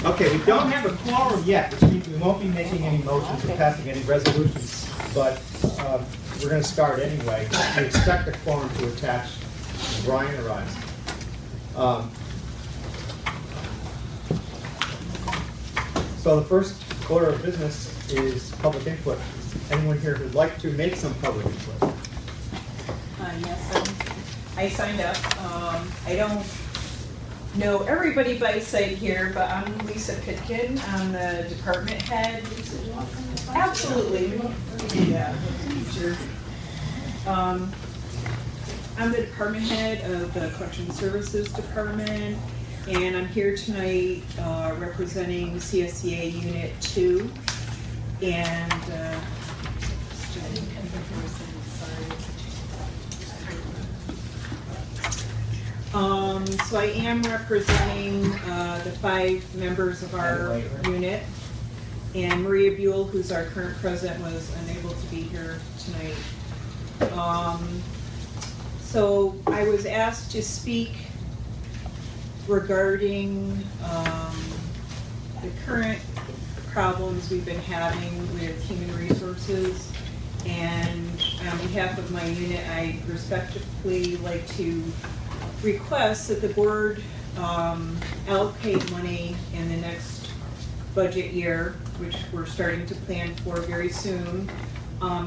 Okay, we don't have a quorum yet, which means we won't be making any motions or passing any resolutions, but we're going to start anyway. We expect a quorum to attach when Brian arrives. So the first order of business is public input. Is anyone here who'd like to make some public input? Yes, I signed up. I don't know everybody by sight here, but I'm Lisa Pitkin. I'm the department head. Absolutely. Yeah, teacher. I'm the department head of the Collection Services Department, and I'm here tonight representing CSEA Unit 2. And so I am representing the 5 members of our unit, and Maria Buell, who's our current president, was unable to be here tonight. So I was asked to speak regarding the current problems we've been having with human resources, and on behalf of my unit, I respectfully like to request that the board allocate money in the next budget year, which we're starting to plan for very soon,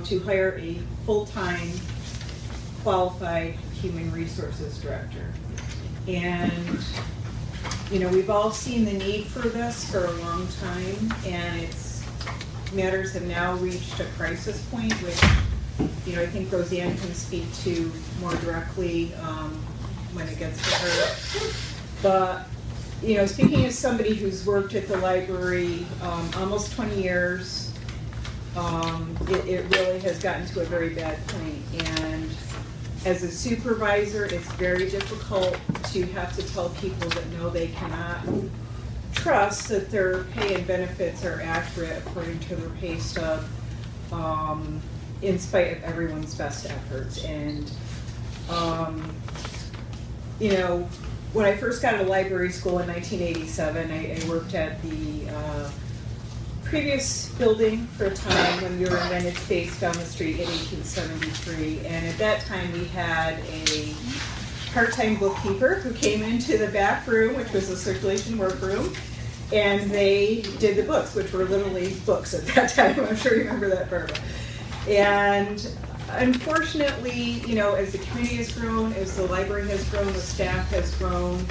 to hire a full-time qualified human resources director. And you know, we've all seen the need for this for a long time, and matters have now reached a crisis point, which, you know, I think Roseanne can speak to more directly when it gets to her. But, you know, speaking as somebody who's worked at the library almost 20 years, it really has gotten to a very bad point. And as a supervisor, it's very difficult to have to tell people that no, they cannot trust that their pay and benefits are accurate according to their pay stub, in spite of everyone's best efforts. And you know, when I first got out of library school in 1987, I worked at the previous building for a time when we were in rented space down the street in 1873. And at that time, we had a part-time bookkeeper who came into the back room, which was the circulation workroom, and they did the books, which were literally books at that time. I'm sure you remember that, Barbara. And unfortunately, you know, as the community has grown, as the library has grown, the staff has grown,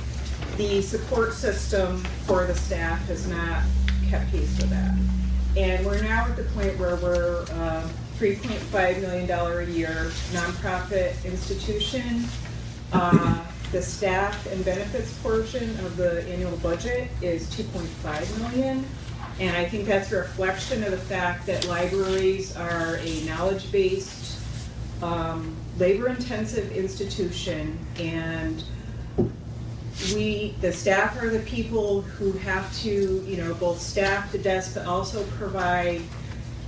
the support system for the staff has not kept pace with that. And we're now at the point where we're $3.5 million a year nonprofit institution. The staff and benefits portion of the annual budget is $2.5 million. And I think that's a reflection of the fact that libraries are a knowledge-based, labor-intensive institution, and the staff are the people who have to, you know, both staff the desk, but also provide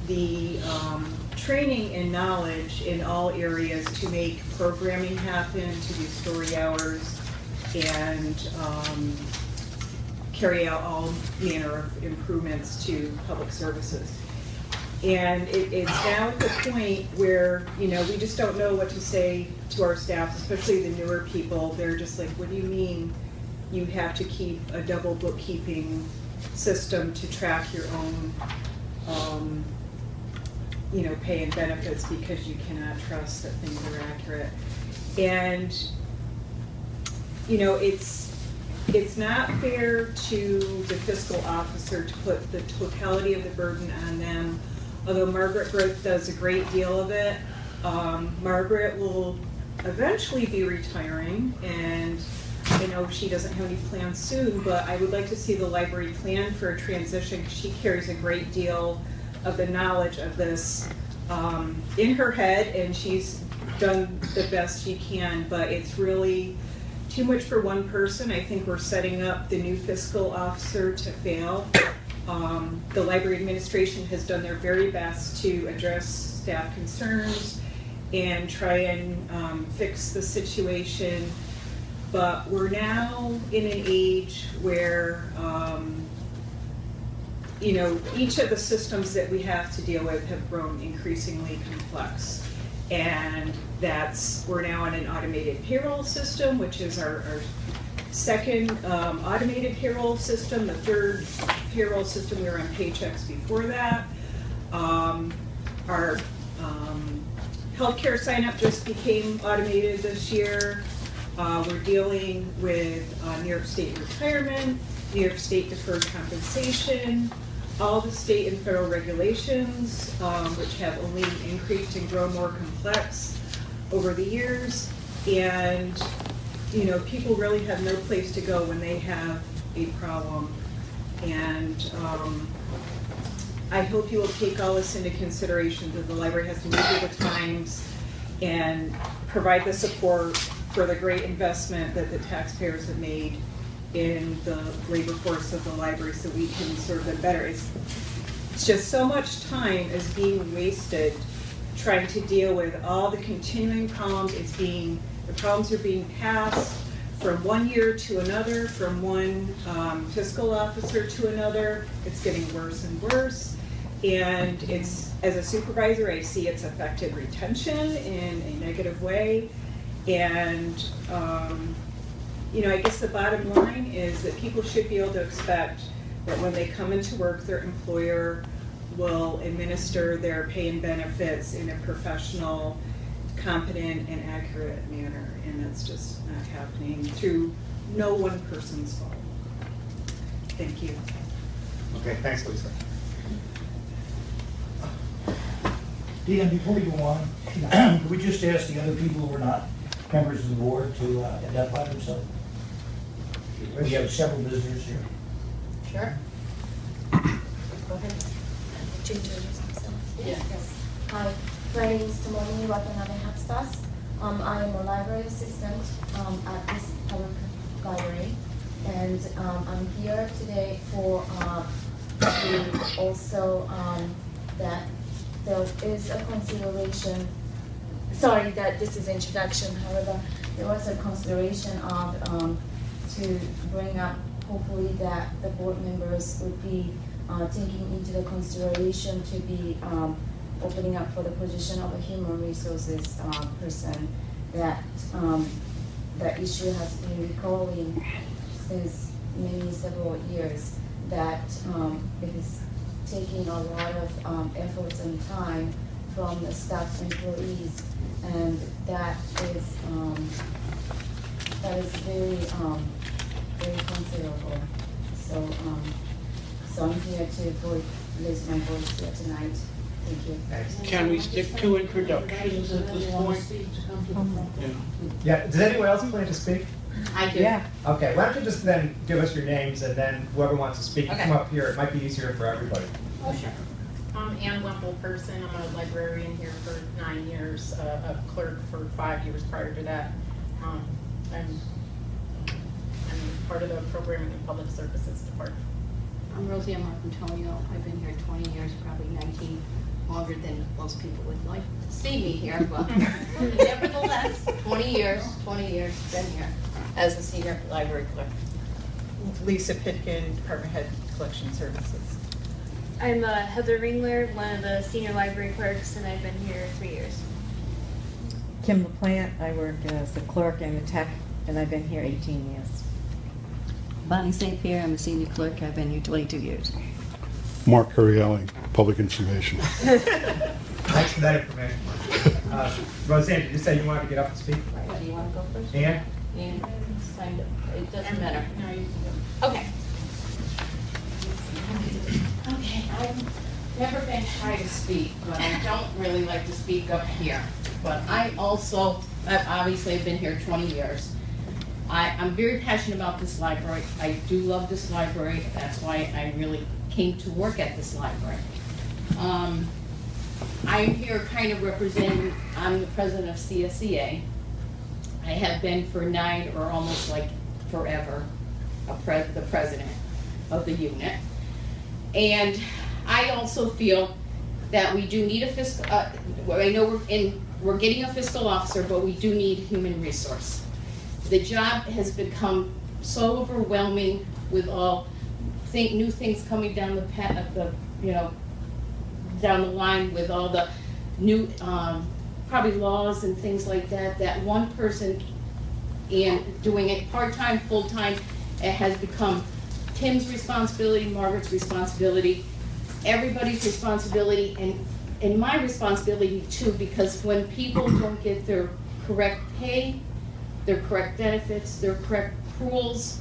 the training and knowledge in all areas to make programming happen, to do story hours, and carry out all manner of improvements to public services. And it's now at the point where, you know, we just don't know what to say to our staff, especially the newer people. They're just like, what do you mean you have to keep a double bookkeeping system to track your own, you know, pay and benefits because you cannot trust that things are accurate? And, you know, it's not fair to the fiscal officer to put the totality of the burden on them. Although Margaret Brooke does a great deal of it, Margaret will eventually be retiring, and I know she doesn't have any plans soon, but I would like to see the library plan for a transition, because she carries a great deal of the knowledge of this in her head, and she's done the best she can, but it's really too much for one person. I think we're setting up the new fiscal officer to fail. The library administration has done their very best to address staff concerns and try and fix the situation But we're now in an age where, you know, each of the systems that we have to deal with have grown increasingly complex. And we're now on an automated payroll system, which is our second automated payroll system. The third payroll system, we were on Paychex before that. Our healthcare sign-up just became automated this year. We're dealing with New York State retirement, New York State deferred compensation, all the state and federal regulations, which have only increased and grown more complex over the years. And, you know, people really have no place to go when they have a problem. And I hope you will take all this into consideration, that the library has to move with the times and provide the support for the great investment that the taxpayers have made in the labor force of the library so we can serve them better. It's just so much time is being wasted trying to deal with all the continuing problems. The problems are being passed from one year to another, from one fiscal officer to another. It's getting worse and worse. And as a supervisor, I see it's affected retention in a negative way. And, you know, I guess the bottom line is that people should be able to expect that when they come into work, their employer will administer their pay and benefits in a professional, competent, and accurate manner. And that's just not happening through no one person's fault. Thank you. Okay, thanks, Lisa. Dan, before you go on, could we just ask the other people who are not members of the board to identify themselves? We have several visitors here. Sure. Go ahead. To introduce myself. Yes. Hi, my name is Tomomi Watanabe Hatsubas. I am a library assistant at this public library, and I'm here today for to also that there is a consideration. Sorry that this is introduction. However, there was a consideration of to bring up, hopefully, that the board members would be taking into the consideration to be opening up for the position of a human resources person. That issue has been recalling since several years. That it is taking a lot of efforts and time from the staff employees, and that is very very considerable. So so I'm here to raise my voice here tonight. Thank you. Thanks. Can we stick to introductions at this point? Yeah, does anyone else plan to speak? I do. Yeah. Okay, why don't you just then give us your names, and then whoever wants to speak, Okay. come up here. It might be easier for everybody. Oh, sure. I'm Ann Wemple person. I'm a librarian here for 9 years, a clerk for 5 years prior to that. I'm part of the programming and public services department. I'm Rosie Marcantonio. I've been here 20 years, probably 19, longer than most people would like to see me here, but nevertheless, 20 years, been here as a senior library clerk. Lisa Pitkin, Department Head Collection Services. I'm Heather Ringler, one of the senior library clerks, and I've been here 3 years. Kim LaPlante, I work as a clerk in the tech, and I've been here 18 years. Bonnie St. Pierre, I'm a senior clerk. I've been here 22 years. Mark Curielli, Public Information. Thanks for that information, Mark. Roseanne, did you say you wanted to get up and speak? Do you want to go first? Ann? Ann, signed up. It doesn't matter. No, you can go. Okay. Okay, I've never been shy to speak, but I don't really like to speak up here. But I've obviously been here 20 years. I'm very passionate about this library. I do love this library. That's why I really came to work at this library. I'm here kind of representing, I'm the president of CSEA. I have been for 9 or almost like forever, the president of the unit. And I also feel that we do need a fiscal, I know we're getting a fiscal officer, but we do need human resource. The job has become so overwhelming with all new things coming down down the line with all the new, probably laws and things like that, that one person and doing it part-time, full-time, it has become Tim's responsibility, Margaret's responsibility, everybody's responsibility, and my responsibility too, because when people don't get their correct pay, their correct benefits, their correct accruals,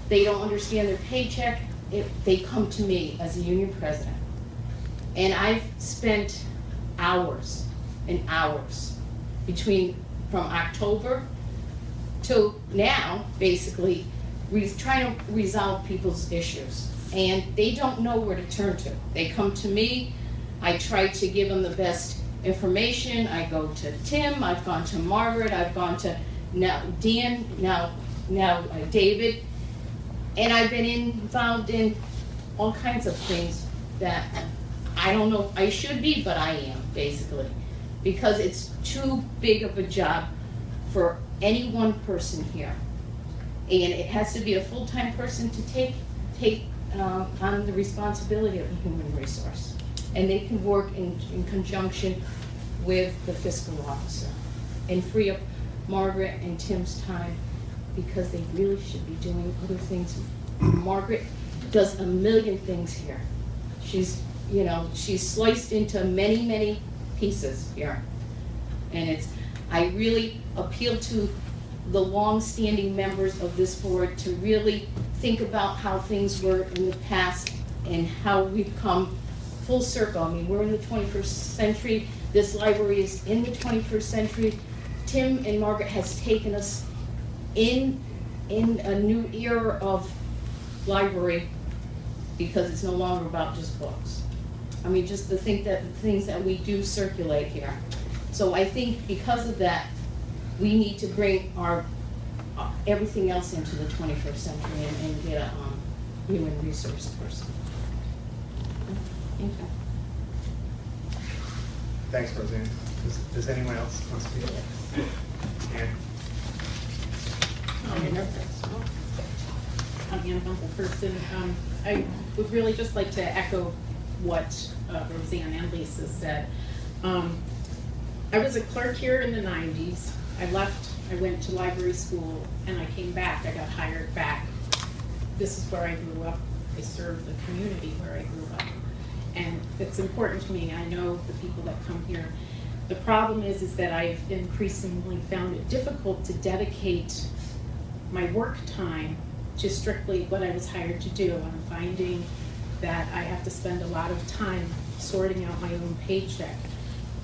they don't understand their paycheck, they come to me as a union president. And I've spent hours and hours from October to now, basically, trying to resolve people's issues. And they don't know where to turn to. They come to me, I try to give them the best information. I go to Tim, I've gone to Margaret, I've gone to now Dan, now David, and I've been involved in all kinds of things that I don't know if I should be, but I am, basically, because it's too big of a job for any one person here. And it has to be a full-time person to take on the responsibility of a human resource. And they can work in conjunction with the fiscal officer and free up Margaret and Tim's time, because they really should be doing other things. Margaret does a million things here. She's sliced into many, many pieces here. And I really appeal to the long-standing members of this board to really think about how things were in the past and how we've come full circle. I mean, we're in the 21st century. This library is in the 21st century. Tim and Margaret has taken us in a new era of library, because it's no longer about just books. I mean, just to think that the things that we do circulate here. So I think because of that, we need to bring our everything else into the 21st century and get a human resource person. Thank you. Thanks, Roseanne. Does anyone else want to speak? Ann? I'm Ann Humpelperson. I would really just like to echo what Roseanne and Lisa said. I was a clerk here in the 90s. I left, I went to library school, and I came back. I got hired back. This is where I grew up. I served the community where I grew up. And it's important to me. I know the people that come here. The problem is that I've increasingly found it difficult to dedicate my work time to strictly what I was hired to do. I'm finding that I have to spend a lot of time sorting out my own paycheck,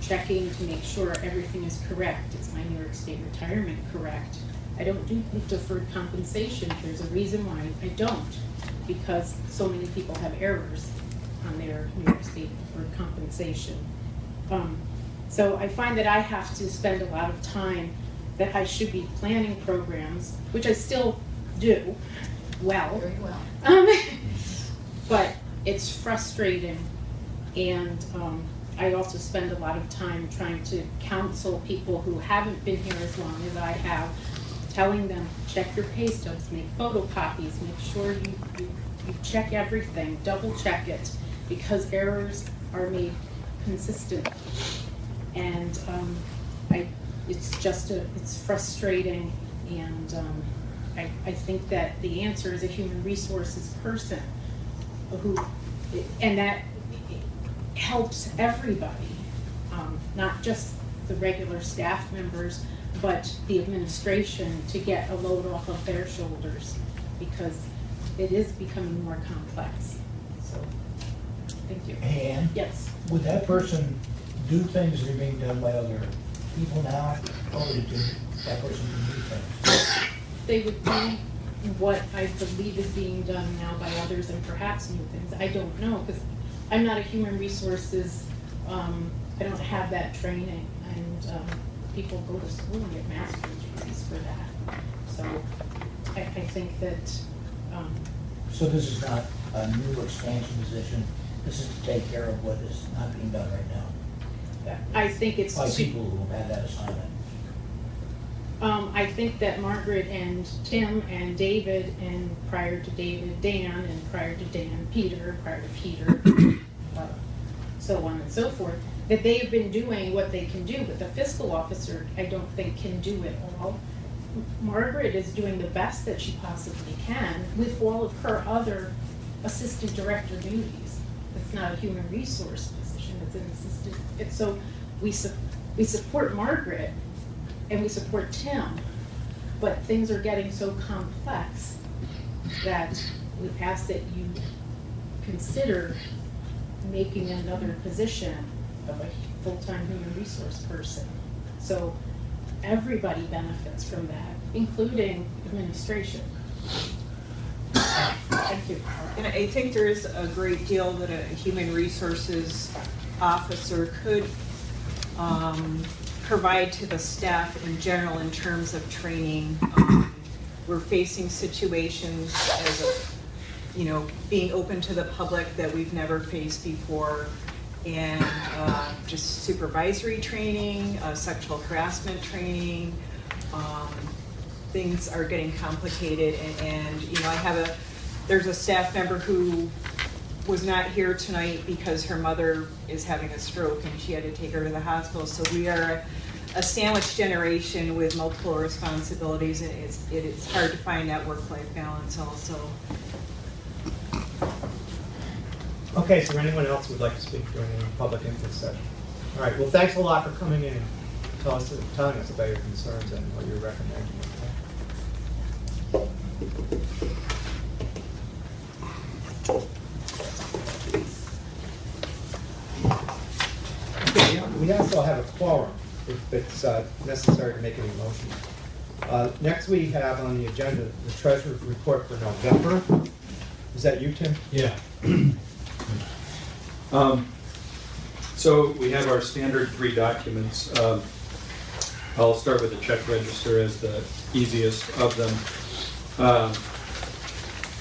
checking to make sure everything is correct. Is my New York State retirement correct? I don't do deferred compensation. There's a reason why I don't, because so many people have errors on their New York State deferred compensation. So I find that I have to spend a lot of time that I should be planning programs, which I still do well. Very well. But it's frustrating, and I also spend a lot of time trying to counsel people who haven't been here as long as I have, telling them, check your pay stubs, make photocopies, make sure you check everything, double check it, because errors are made consistent. And it's frustrating, and I think that the answer is a human resources person and that helps everybody, not just the regular staff members, but the administration, to get a load off of their shoulders, because it is becoming more complex. So, thank you. And Yes. would that person do things that are being done by other people now, or would that person do things? They would do what I believe is being done now by others, and perhaps new things. I don't know, because I'm not a human resources, I don't have that training, and people go to school and get master's degrees for that. So I think that So this is not a new expansion position, this is to take care of what is not being done right now, I think it's by people who have had that assignment. I think that Margaret and Tim and David, and prior to David, Dan, and prior to Dan, Peter, prior to Peter, so on and so forth, that they have been doing what they can do, but the fiscal officer, I don't think, can do it all. Margaret is doing the best that she possibly can with all of her other assistant director duties. It's not a human resource position, it's an assistant. So we support Margaret and we support Tim, but things are getting so complex that we ask that you consider making another position of a full-time human resource person. So everybody benefits from that, including administration. Thank you. And I think there is a great deal that a human resources officer could provide to the staff in general in terms of training. We're facing situations as a, being open to the public that we've never faced before, and just supervisory training, sexual harassment training. Things are getting complicated, and there's a staff member who was not here tonight because her mother is having a stroke and she had to take her to the hospital. So we are a sandwich generation with multiple responsibilities, and it's hard to find that work-life balance also. Okay, so anyone else who would like to speak during the public input session? All right, well, thanks a lot for coming in and telling us about your concerns and what you're recommending. Okay, we also have a quorum if it's necessary to make any motions. Next we have on the agenda the treasurer's report for November. Is that you, Tim? Yeah. So we have our standard 3 documents. I'll start with the check register as the easiest of them.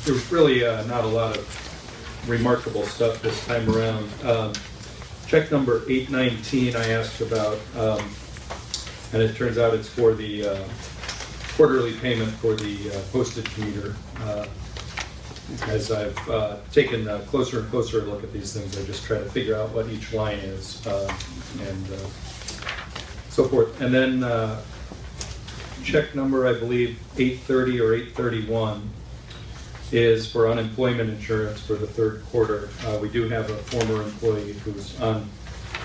There's really not a lot of remarkable stuff this time around. Check number 819 I asked about, and it turns out it's for the quarterly payment for the postage meter. As I've taken a closer and closer look at these things, I just try to figure out what each line is and so forth. And then check number, I believe, 830 or 831 is for unemployment insurance for the 3rd quarter. We do have a former employee who's on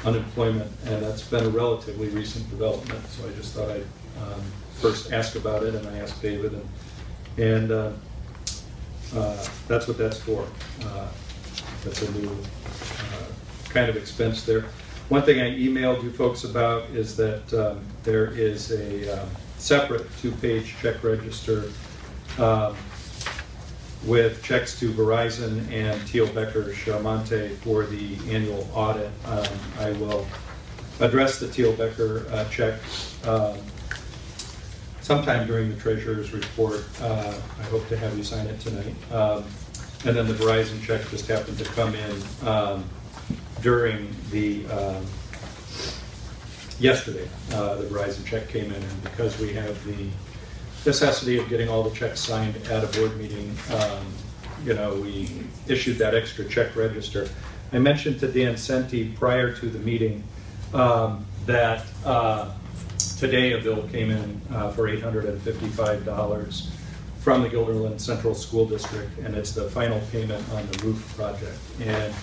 unemployment, and that's been a relatively recent development, so I just thought I'd first ask about it, and I asked David, and that's what that's for. That's a new kind of expense there. One thing I emailed you folks about is that there is a separate 2-page check register with checks to Verizon and Teal Becker Charmonte for the annual audit. I will address the Teal Becker check sometime during the treasurer's report. I hope to have you sign it tonight. And then the Verizon check just happened to come in during the yesterday. The Verizon check came in, and because we have the necessity of getting all the checks signed at a board meeting, we issued that extra check register. I mentioned to Dan Senti prior to the meeting that today a bill came in for $855 from the Guilderland Central School District, and it's the final payment on the roof project. And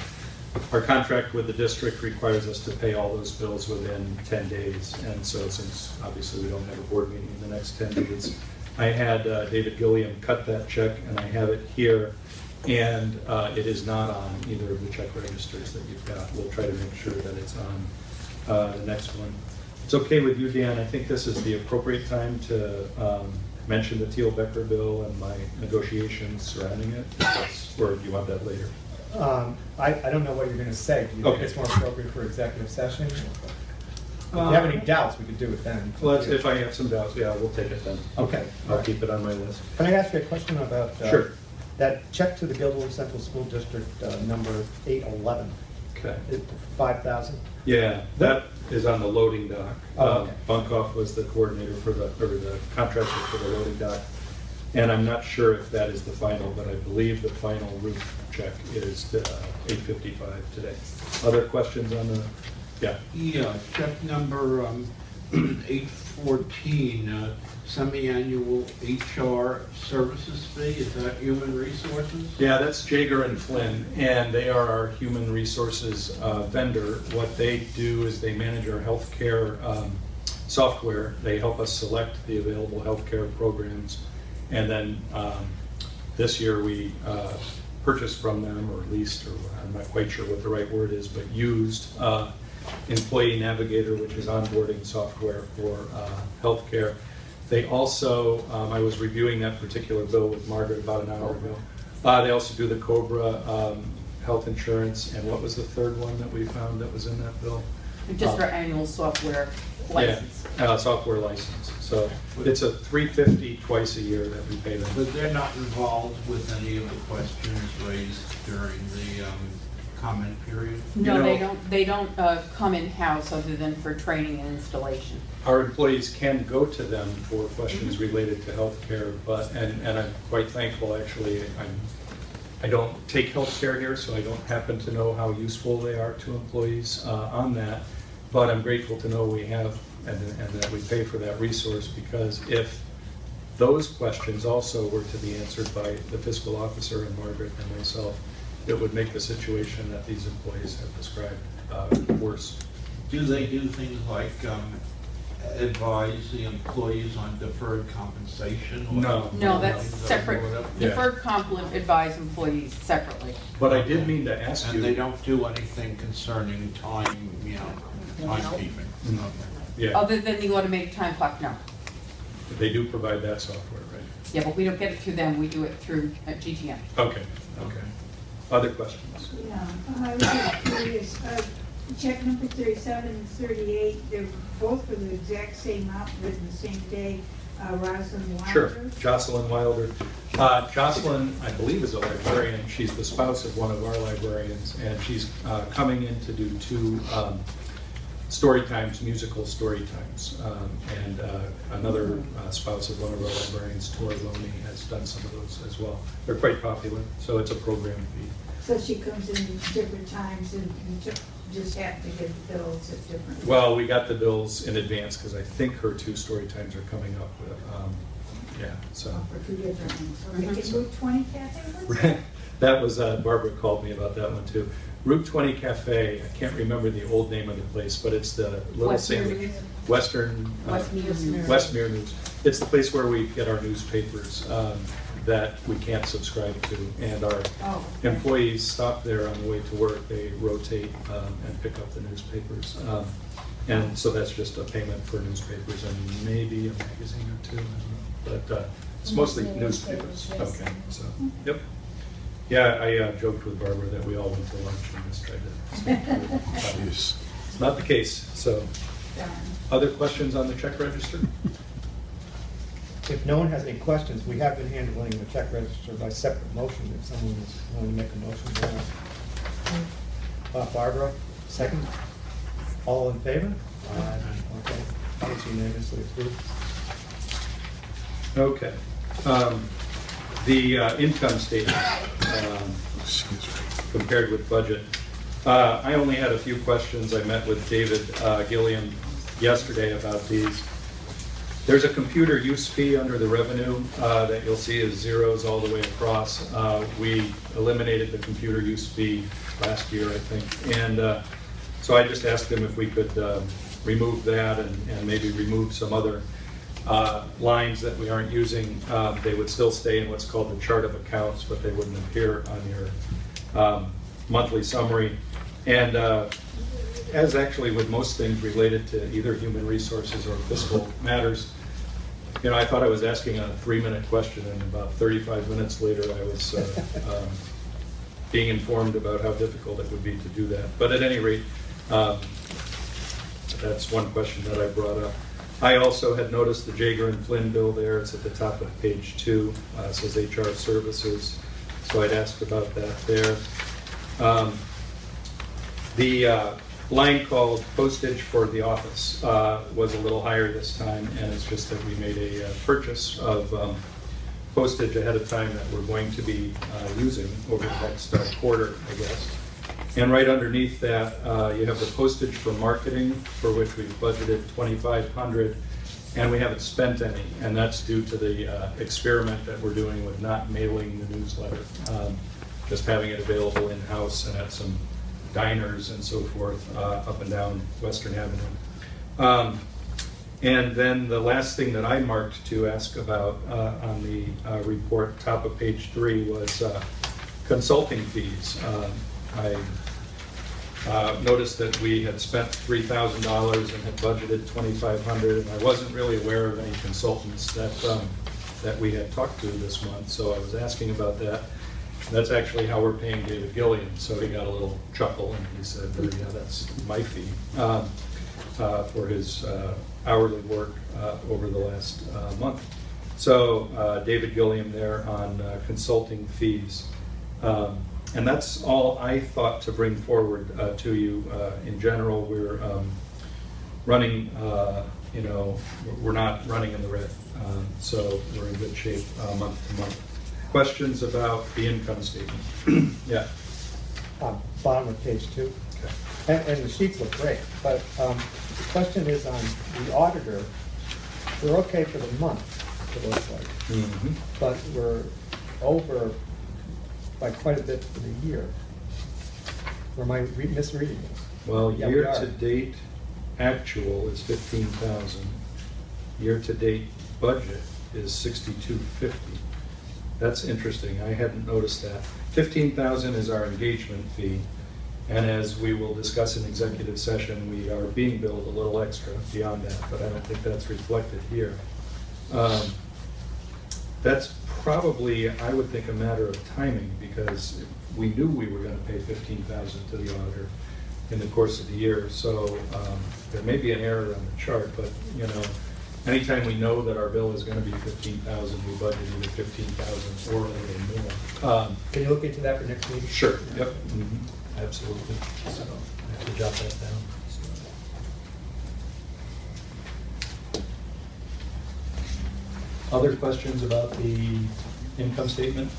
our contract with the district requires us to pay all those bills within 10 days. And so since obviously we don't have a board meeting in the next 10 days, I had David Gilliam cut that check, and I have it here. And it is not on either of the check registers that you've got. We'll try to make sure that it's on the next one. It's okay with you, Dan. I think this is the appropriate time to mention the Teal Becker bill and my negotiations surrounding it. Or do you want that later? I don't know what you're going to say. Do you think it's more appropriate for executive session? If you have any doubts, we could do it then. Well, if I have some doubts, yeah, we'll take it then. Okay. I'll keep it on my list. Can I ask you a question about Sure. that check to the Guilderland Central School District number 811? Okay. 5,000? Yeah, that is on the loading dock. Oh, okay. Bunkoff was the coordinator for the contractor for the loading dock. And I'm not sure if that is the final, but I believe the final roof check is $855 today. Other questions on the, yeah? Yeah, check number 814, semi-annual HR services fee, is that human resources? Yeah, that's Jaeger and Flynn, and they are our human resources vendor. What they do is they manage our healthcare software. They help us select the available healthcare programs. And then this year we purchased from them, or leased, or I'm not quite sure what the right word is, but used Employee Navigator, which is onboarding software for healthcare. They also, I was reviewing that particular bill with Margaret about an hour ago. They also do the COBRA health insurance, and what was the third one that we found that was in that bill? Just our annual software license. Yeah, software license. So it's a $350 twice a year that we pay them. But they're not involved with any of the questions raised during the comment period? No, You know, they don't come in-house other than for training and installation. Our employees can go to them for questions related to healthcare, but, and I'm quite thankful, actually. I don't take healthcare here, so I don't happen to know how useful they are to employees on that. But I'm grateful to know we have, and that we pay for that resource, because if those questions also were to be answered by the fiscal officer and Margaret and myself, it would make the situation that these employees have described worse. Do they do things like advise the employees on deferred compensation? Or No, that's separate. Yeah. Deferred comp will advise employees separately. But I did mean to ask you. And they don't do anything concerning time, timekeeping? No. Yeah, Other than the automated time clock, no. they do provide that software, right? Yeah, but we don't get it through them, we do it through GTM. Okay, okay. Other questions? Yeah, I was just curious, check number 37 and 38, they're both for the exact same amount, written the same day, Rosalind Wilder? Sure, Jocelyn Wilder. Jocelyn, I believe, is a librarian. She's the spouse of one of our librarians, and she's coming in to do 2 story times, musical story times. And another spouse of one of our librarians, Tori Loney, has done some of those as well. They're quite popular, so it's a program fee. So she comes in different times and you just have to get the bills at different. Well, we got the bills in advance because I think her 2 story times are coming up. Yeah, so. For 2 different ones. Okay, is Route 20 Cafe? What's that? That was, Barbara called me about that one too. Route 20 Cafe, I can't remember the old name of the place, but it's the little sandwich. Westmere News. It's the place where we get our newspapers that we can't subscribe to, and our employees stop there on the way to work. They rotate and pick up the newspapers. And so that's just a payment for newspapers and maybe a magazine or 2, I don't know. But it's mostly newspapers. Okay, so, yep. Yeah, I joked with Barbara that we all went to lunch and just tried to. It's not the case, so. Other questions on the check register? If no one has any questions, we have been handling the check register by separate motion. If someone is willing to make a motion for that. Barbara, second. All in favor? Aye. Okay, it's unanimously approved. Okay. The income statement compared with budget. I only had a few questions. I met with David Gilliam yesterday about these. There's a computer use fee under the revenue that you'll see is zeros all the way across. We eliminated the computer use fee last year, I think. And so I just asked him if we could remove that and maybe remove some other lines that we aren't using. They would still stay in what's called the chart of accounts, but they wouldn't appear on your monthly summary. And as actually with most things related to either human resources or fiscal matters, I thought I was asking a 3-minute question, and about 35 minutes later I was being informed about how difficult it would be to do that. But at any rate, that's one question that I brought up. I also had noticed the Jaeger and Flynn bill there. It's at the top of page 2. It says HR services. So I'd asked about that there. The line called postage for the office was a little higher this time, and it's just that we made a purchase of postage ahead of time that we're going to be using over the next quarter, I guess. And right underneath that, you have the postage for marketing, for which we've budgeted $2,500, and we haven't spent any, and that's due to the experiment that we're doing with not mailing the newsletter, just having it available in-house and at some diners and so forth up and down Western Avenue. And then the last thing that I marked to ask about on the report, top of page 3, was consulting fees. I noticed that we had spent $3,000 and had budgeted $2,500, and I wasn't really aware of any consultants that we had talked to this month, so I was asking about that. And that's actually how we're paying David Gilliam, so he got a little chuckle and he said, yeah, that's my fee for his hourly work over the last month. So David Gilliam there on consulting fees. And that's all I thought to bring forward to you. In general, we're running, we're not running in the red. So we're in good shape month to month. Questions about the income statement? Yeah. Bottom of page 2. Okay. And the sheets look great, but the question is on the auditor. We're okay for the month, it looks like. Mm-hmm. But we're over by quite a bit for the year. Or am I misreading this? Well, Yeah, we year are. to date actual is 15,000. Year to date budget is 6250. That's interesting. I hadn't noticed that. 15,000 is our engagement fee, and as we will discuss in executive session, we are being billed a little extra beyond that, but I don't think that's reflected here. That's probably, I would think, a matter of timing, because we knew we were going to pay 15,000 to the auditor in the course of the year, so there may be an error on the chart, but anytime we know that our bill is going to be 15,000, we budget either 15,000 or a little more. Can you look into that for next meeting? Sure. Yep. Mm-hmm. Absolutely. So I have to jot that down. Other questions about the income statement?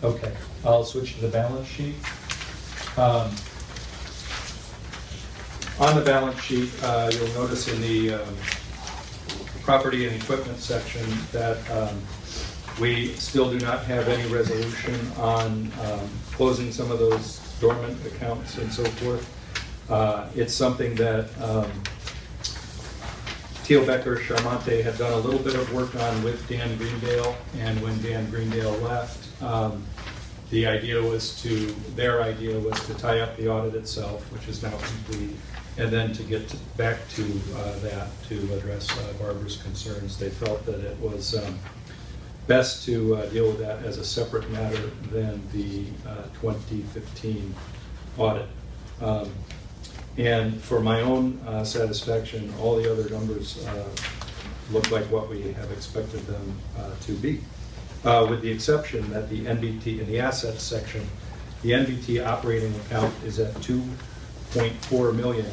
Okay, I'll switch to the balance sheet. On the balance sheet, you'll notice in the property and equipment section that we still do not have any resolution on closing some of those dormant accounts and so forth. It's something that Teal Becker Charmante had done a little bit of work on with Dan Greendale, and when Dan Greendale left, their idea was to tie up the audit itself, which is now complete, and then to get back to that to address Barbara's concerns. They felt that it was best to deal with that as a separate matter than the 2015 audit. And for my own satisfaction, all the other numbers look like what we have expected them to be, with the exception that the NBT, in the assets section, the NBT operating account is at $2.4 million.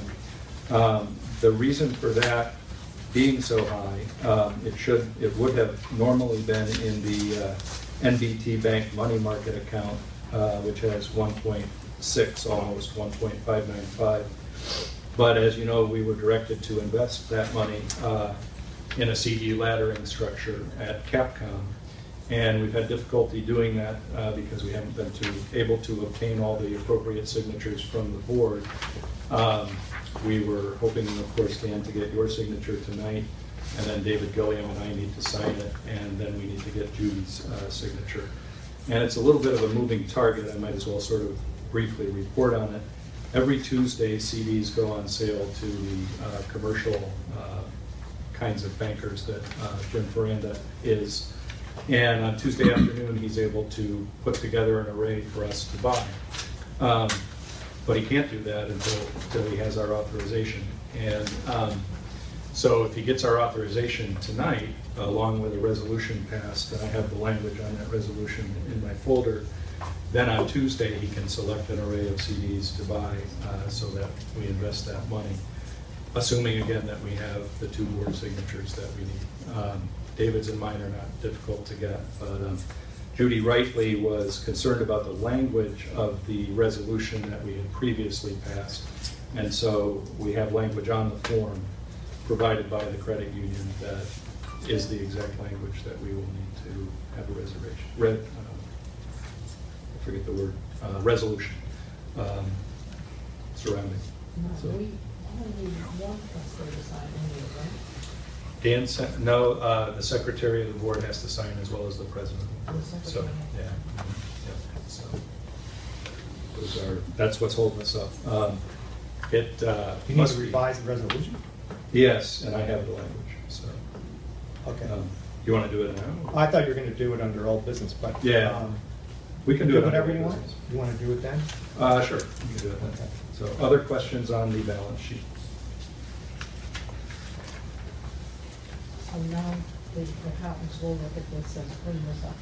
The reason for that being so high, it would have normally been in the NBT Bank money market account, which has 1.6, almost 1.595. But as you know, we were directed to invest that money in a CD laddering structure at Capcom. And we've had difficulty doing that because we haven't been able to obtain all the appropriate signatures from the board. We were hoping, of course, Dan, to get your signature tonight, and then David Gilliam and I need to sign it, and then we need to get Judy's signature. And it's a little bit of a moving target. I might as well sort of briefly report on it. Every Tuesday, CDs go on sale to the commercial kinds of bankers that Jim Ferranda is. And on Tuesday afternoon, he's able to put together an array for us to buy. But he can't do that until he has our authorization. And So if he gets our authorization tonight, along with a resolution passed, and I have the language on that resolution in my folder, then on Tuesday, he can select an array of CDs to buy so that we invest that money, assuming again that we have the 2 board signatures that we need. David's and mine are not difficult to get, but Judy rightly was concerned about the language of the resolution that we had previously passed. And so we have language on the form provided by the credit union that is the exact language that we will need to have a reservation. I forget the word, resolution surrounding. So, We only need one trustee to sign anyway, right? Dan sent, no, the secretary of the board has to sign as well as the president. The So, secretary. yeah. So, that's what's holding us up. You need must to be- revise the resolution? Yes, and I have the language, so. Okay. You want to do it now? I thought you were going to do it under old business, but. Yeah. We can do it. Whatever under you want. business. You want to do it then? Sure, we can do it then. Okay. So, other questions on the balance sheet? So now the accountants will look at this and clean this up.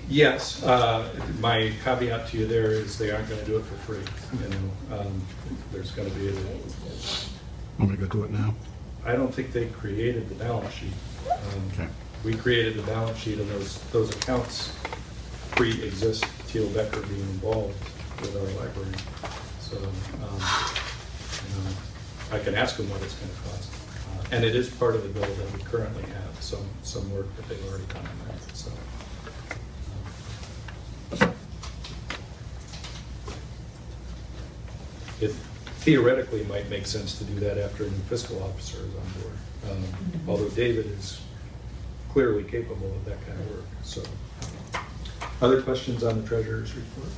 Yes, my caveat to you there is they aren't going to do it for free. You know, there's going to be Want me to go do it now? I don't think they created the balance sheet. Okay. We created the balance sheet, and those accounts pre-exist Teal Becker being involved with our library. So, you know, I can ask them what it's going to cost. And it is part of the bill that we currently have, some work that they've already done on that, so. It theoretically might make sense to do that after a new fiscal officer is on board. Although David is clearly capable of that kind of work, so. Other questions on the treasurer's report?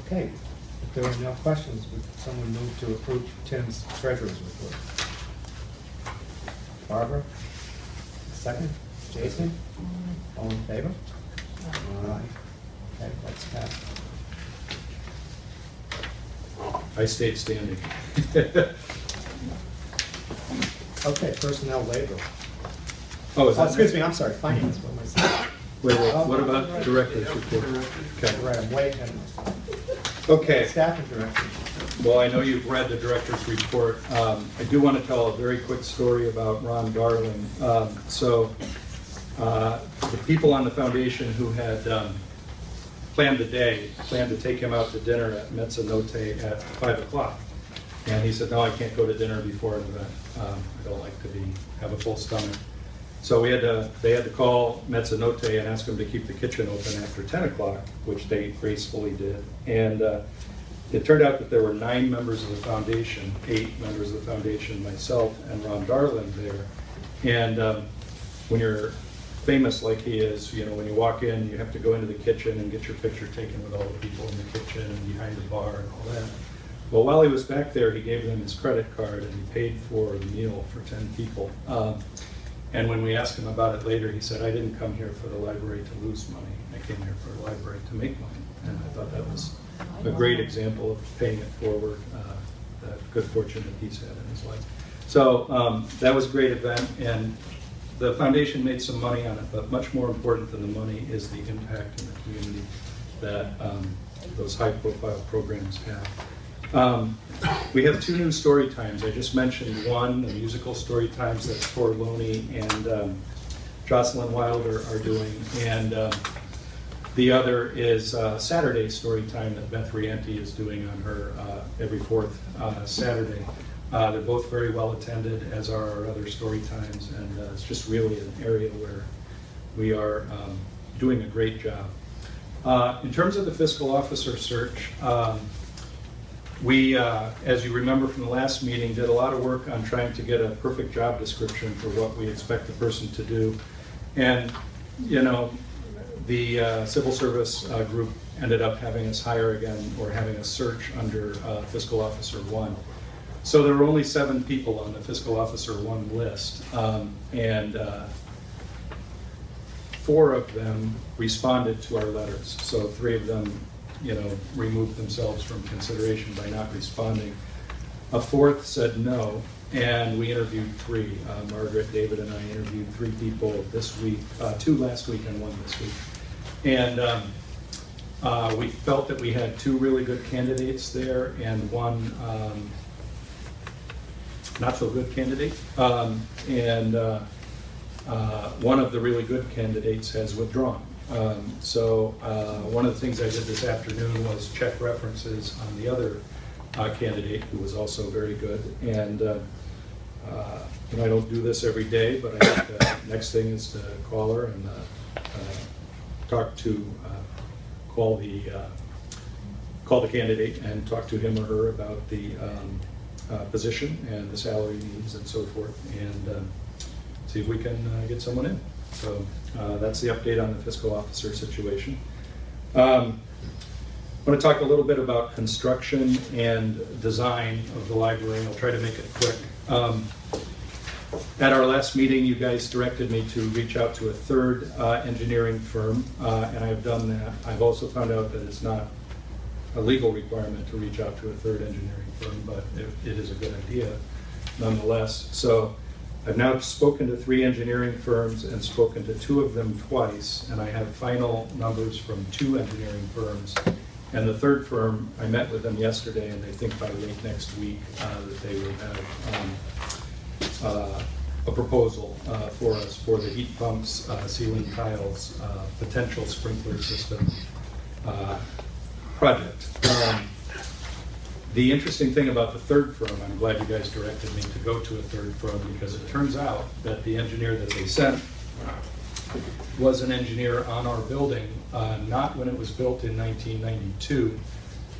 Okay. If there are no questions, would someone move to approve Tim's treasurer's report? Barbara? Second? Jason? All in favor? Aye. Okay, that's passed. I stayed standing. Okay, personnel labor. Oh, is that? Excuse me, I'm sorry, finance, what am I saying? Wait, what about director's report? Okay. Right, I'm way ahead of myself. Okay. Staff and directors. Well, I know you've read the director's report. I do want to tell a very quick story about Ron Darling. The people on the foundation who had planned the day, planned to take him out to dinner at Mezzanotte at 5 o'clock. And he said, no, I can't go to dinner before an event. I don't like to have a full stomach. So they had to call Mezzanotte and ask them to keep the kitchen open after 10 o'clock, which they gracefully did. And it turned out that there were 9 members of the foundation, 8 members of the foundation, myself and Ron Darling there. And when you're famous like he is, you know, when you walk in, you have to go into the kitchen and get your picture taken with all the people in the kitchen and behind the bar and all that. Well, while he was back there, he gave them his credit card and he paid for the meal for 10 people. And when we asked him about it later, he said, I didn't come here for the library to lose money. I came here for the library to make money. And I thought that was a great example of paying it forward, the good fortune that he's had in his life. So that was a great event, and the foundation made some money on it, but much more important than the money is the impact in the community that those high-profile programs have. We have 2 new story times. I just mentioned one, the musical story times that Tor Loney and Jocelyn Wilder are doing, and the other is Saturday story time that Beth Rianti is doing on her every 4th Saturday. They're both very well attended, as are our other story times, and it's just really an area where we are doing a great job. In terms of the fiscal officer search, we, as you remember from the last meeting, did a lot of work on trying to get a perfect job description for what we expect the person to do. And, you know, the civil service group ended up having us hire again, or having a search under Fiscal Officer 1. So there were only 7 people on the Fiscal Officer 1 list, and 4 of them responded to our letters. So 3 of them, you know, removed themselves from consideration by not responding. A fourth said no, and we interviewed three. Margaret, David, and I interviewed three people this week, two last week and one this week. And we felt that we had two really good candidates there and one not so good candidate. One of the really good candidates has withdrawn. So one of the things I did this afternoon was check references on the other candidate who was also very good. And I don't do this every day, but I think the next thing is to call her and call the candidate and talk to him or her about the position and the salary needs and so forth, and see if we can get someone in. So that's the update on the fiscal officer situation. I want to talk a little bit about construction and design of the library. I'll try to make it quick. At our last meeting, you guys directed me to reach out to a third engineering firm, and I've done that. I've also found out that it's not a legal requirement to reach out to a third engineering firm, but it is a good idea nonetheless. So I've now spoken to 3 engineering firms and spoken to 2 of them twice, and I have final numbers from 2 engineering firms. And the third firm, I met with them yesterday, and they think by late next week that they will have a proposal for us for the heat pumps, ceiling tiles, potential sprinkler system project. The interesting thing about the third firm, I'm glad you guys directed me to go to a third firm, because it turns out that the engineer that they sent was an engineer on our building, not when it was built in 1992,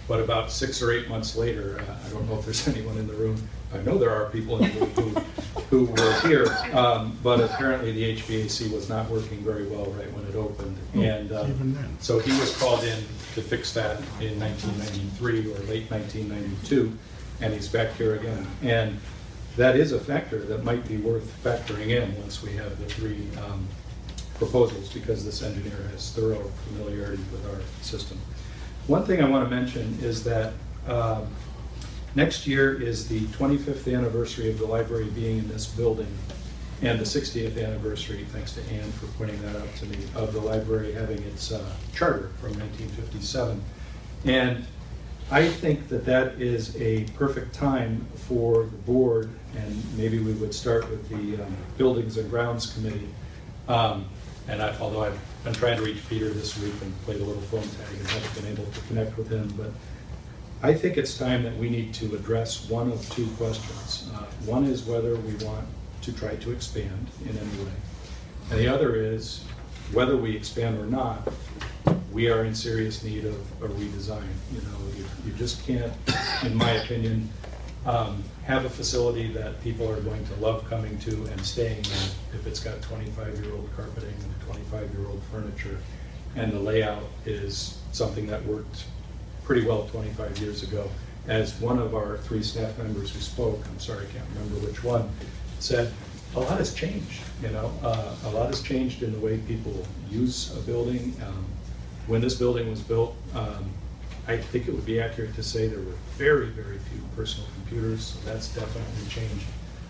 but about 6 or 8 months later. I don't know if there's anyone in the room. I know there are people in the room who were here, but apparently the HVAC was not working very well right when it opened. And even then. so he was called in to fix that in 1993 or late 1992, and he's back here again. And that is a factor that might be worth factoring in once we have the 3 proposals, because this engineer has thorough familiarity with our system. One thing I want to mention is that next year is the 25th anniversary of the library being in this building, and the 60th anniversary, thanks to Anne for pointing that out to me, of the library having its charter from 1957. And I think that that is a perfect time for the board, and maybe we would start with the Buildings and Grounds Committee. Although I've been trying to reach Peter this week and played a little phone tag and haven't been able to connect with him, but I think it's time that we need to address one of 2 questions. One is whether we want to try to expand in any way. And the other is whether we expand or not, we are in serious need of a redesign. You just can't, in my opinion, have a facility that people are going to love coming to and staying in if it's got 25-year-old carpeting and 25-year-old furniture, and the layout is something that worked pretty well 25 years ago. As one of our 3 staff members who spoke, I'm sorry, I can't remember which one, said, a lot has changed. A lot has changed in the way people use a building. When this building was built, I think it would be accurate to say there were very, very few personal computers, so that's definitely changed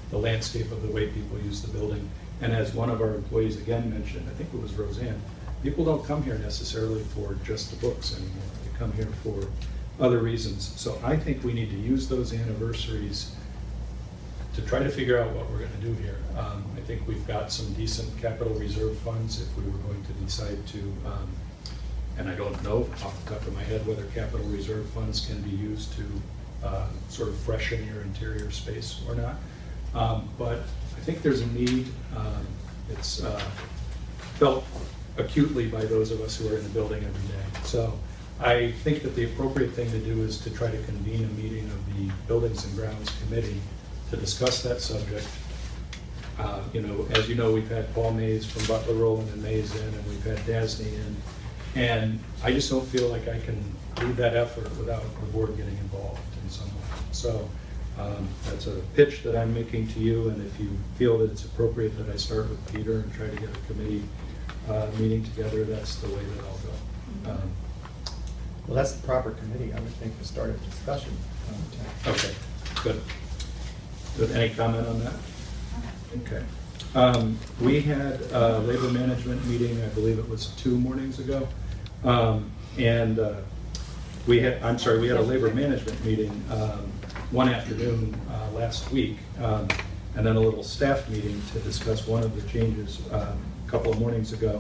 the landscape of the way people use the building. And as one of our employees again mentioned, I think it was Roseanne, people don't come here necessarily for just the books anymore. They come here for other reasons. So I think we need to use those anniversaries to try to figure out what we're going to do here. I think we've got some decent capital reserve funds if we were going to decide to, and I don't know off the top of my head whether capital reserve funds can be used to sort of freshen your interior space or not. But I think there's a need. It's felt acutely by those of us who are in the building every day. So I think that the appropriate thing to do is to try to convene a meeting of the Buildings and Grounds Committee to discuss that subject. As you know, we've had Paul Mays from Butler, Rowland, and Mays in, and we've had Dasney in. And I just don't feel like I can lead that effort without the board getting involved in some way. So that's a pitch that I'm making to you, and if you feel that it's appropriate that I start with Peter and try to get a committee meeting together, that's the way that I'll go. Well, that's the proper committee, I would think, to start a discussion. Okay. Good. Good. Any comment on that? Okay. We had a labor management meeting, I believe it was 2 mornings ago. We had a labor management meeting one afternoon last week, and then a little staff meeting to discuss one of the changes a couple of mornings ago.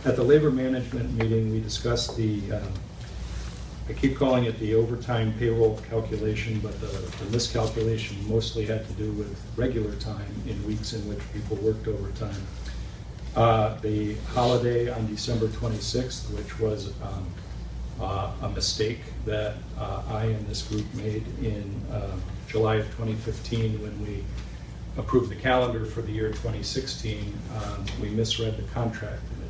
At the labor management meeting, we discussed the, I keep calling it the overtime payroll calculation, but the miscalculation mostly had to do with regular time in weeks in which people worked overtime. The holiday on December 26th, which was a mistake that I and this group made in July of 2015 when we approved the calendar for the year 2016. We misread the contract, and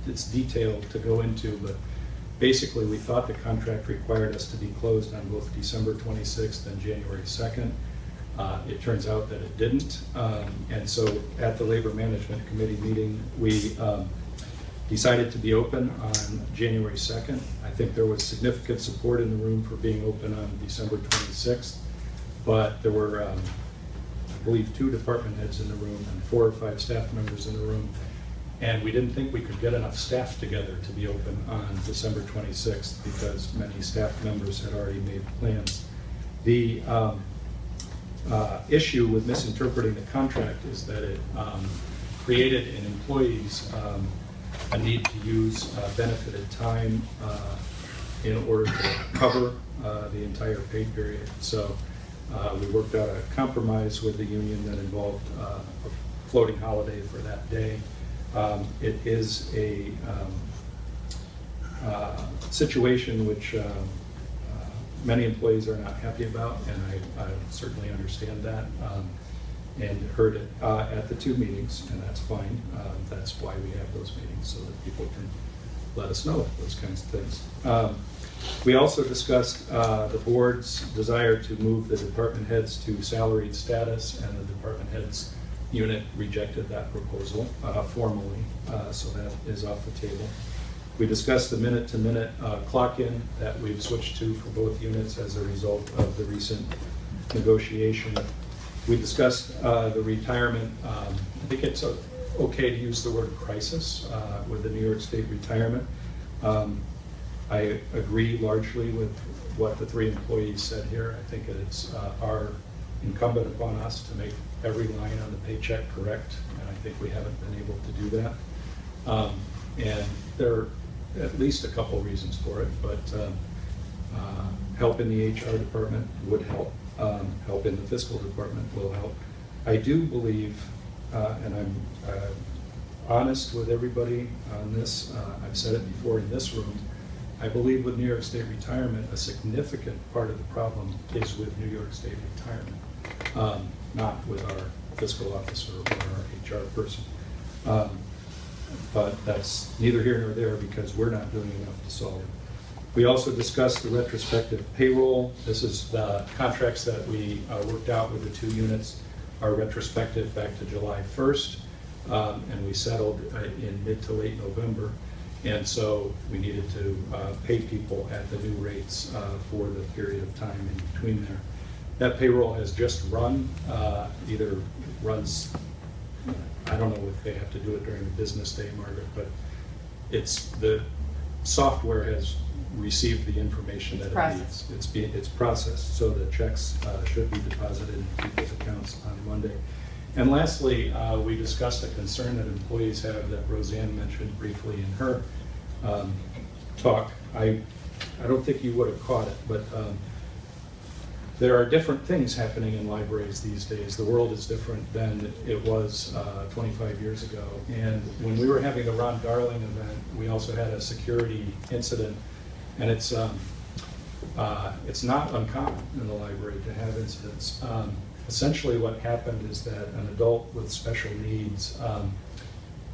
it's detailed to go into, but basically we thought the contract required us to be closed on both December 26th and January 2nd. It turns out that it didn't, and so at the Labor Management Committee meeting, we decided to be open on January 2nd. I think there was significant support in the room for being open on December 26th, but there were, I believe, 2 department heads in the room and 4 or 5 staff members in the room, and we didn't think we could get enough staff together to be open on December 26th because many staff members had already made plans. The issue with misinterpreting the contract is that it created in employees a need to use benefited time in order to cover the entire pay period. So we worked out a compromise with the union that involved a floating holiday for that day. It is a situation which many employees are not happy about, and I certainly understand that, and heard it at the 2 meetings, and that's fine. That's why we have those meetings, so that people can let us know those kinds of things. We also discussed the board's desire to move the department heads to salaried status, and the department heads unit rejected that proposal formally, so that is off the table. We discussed the minute-to-minute clock-in that we've switched to for both units as a result of the recent negotiation. We discussed the retirement. I think it's okay to use the word crisis with the New York State retirement. I agree largely with what the 3 employees said here. I think it's incumbent upon us to make every line on the paycheck correct, and I think we haven't been able to do that. And there are at least a couple reasons for it, but help in the HR department would help. Help in the fiscal department will help. I do believe, and I'm honest with everybody on this, I've said it before in this room, I believe with New York State retirement, a significant part of the problem is with New York State retirement, not with our fiscal officer or our HR person. But that's neither here nor there because we're not doing enough to solve it. We also discussed the retrospective payroll. This is the contracts that we worked out with the 2 units are retrospective back to July 1st, and we settled in mid to late November. And so we needed to pay people at the new rates for the period of time in between there. That payroll has just run, either runs, I don't know if they have to do it during the business day, Margaret, but the software has received the information that it needs. It's processed, so the checks should be deposited in people's accounts on Monday. And lastly, we discussed a concern that employees have that Roseanne mentioned briefly in her talk. I don't think you would have caught it, but there are different things happening in libraries these days. The world is different than it was 25 years ago. And when we were having the Ron Darling event, we also had a security incident, and it's not uncommon in the library to have incidents. Essentially what happened is that an adult with special needs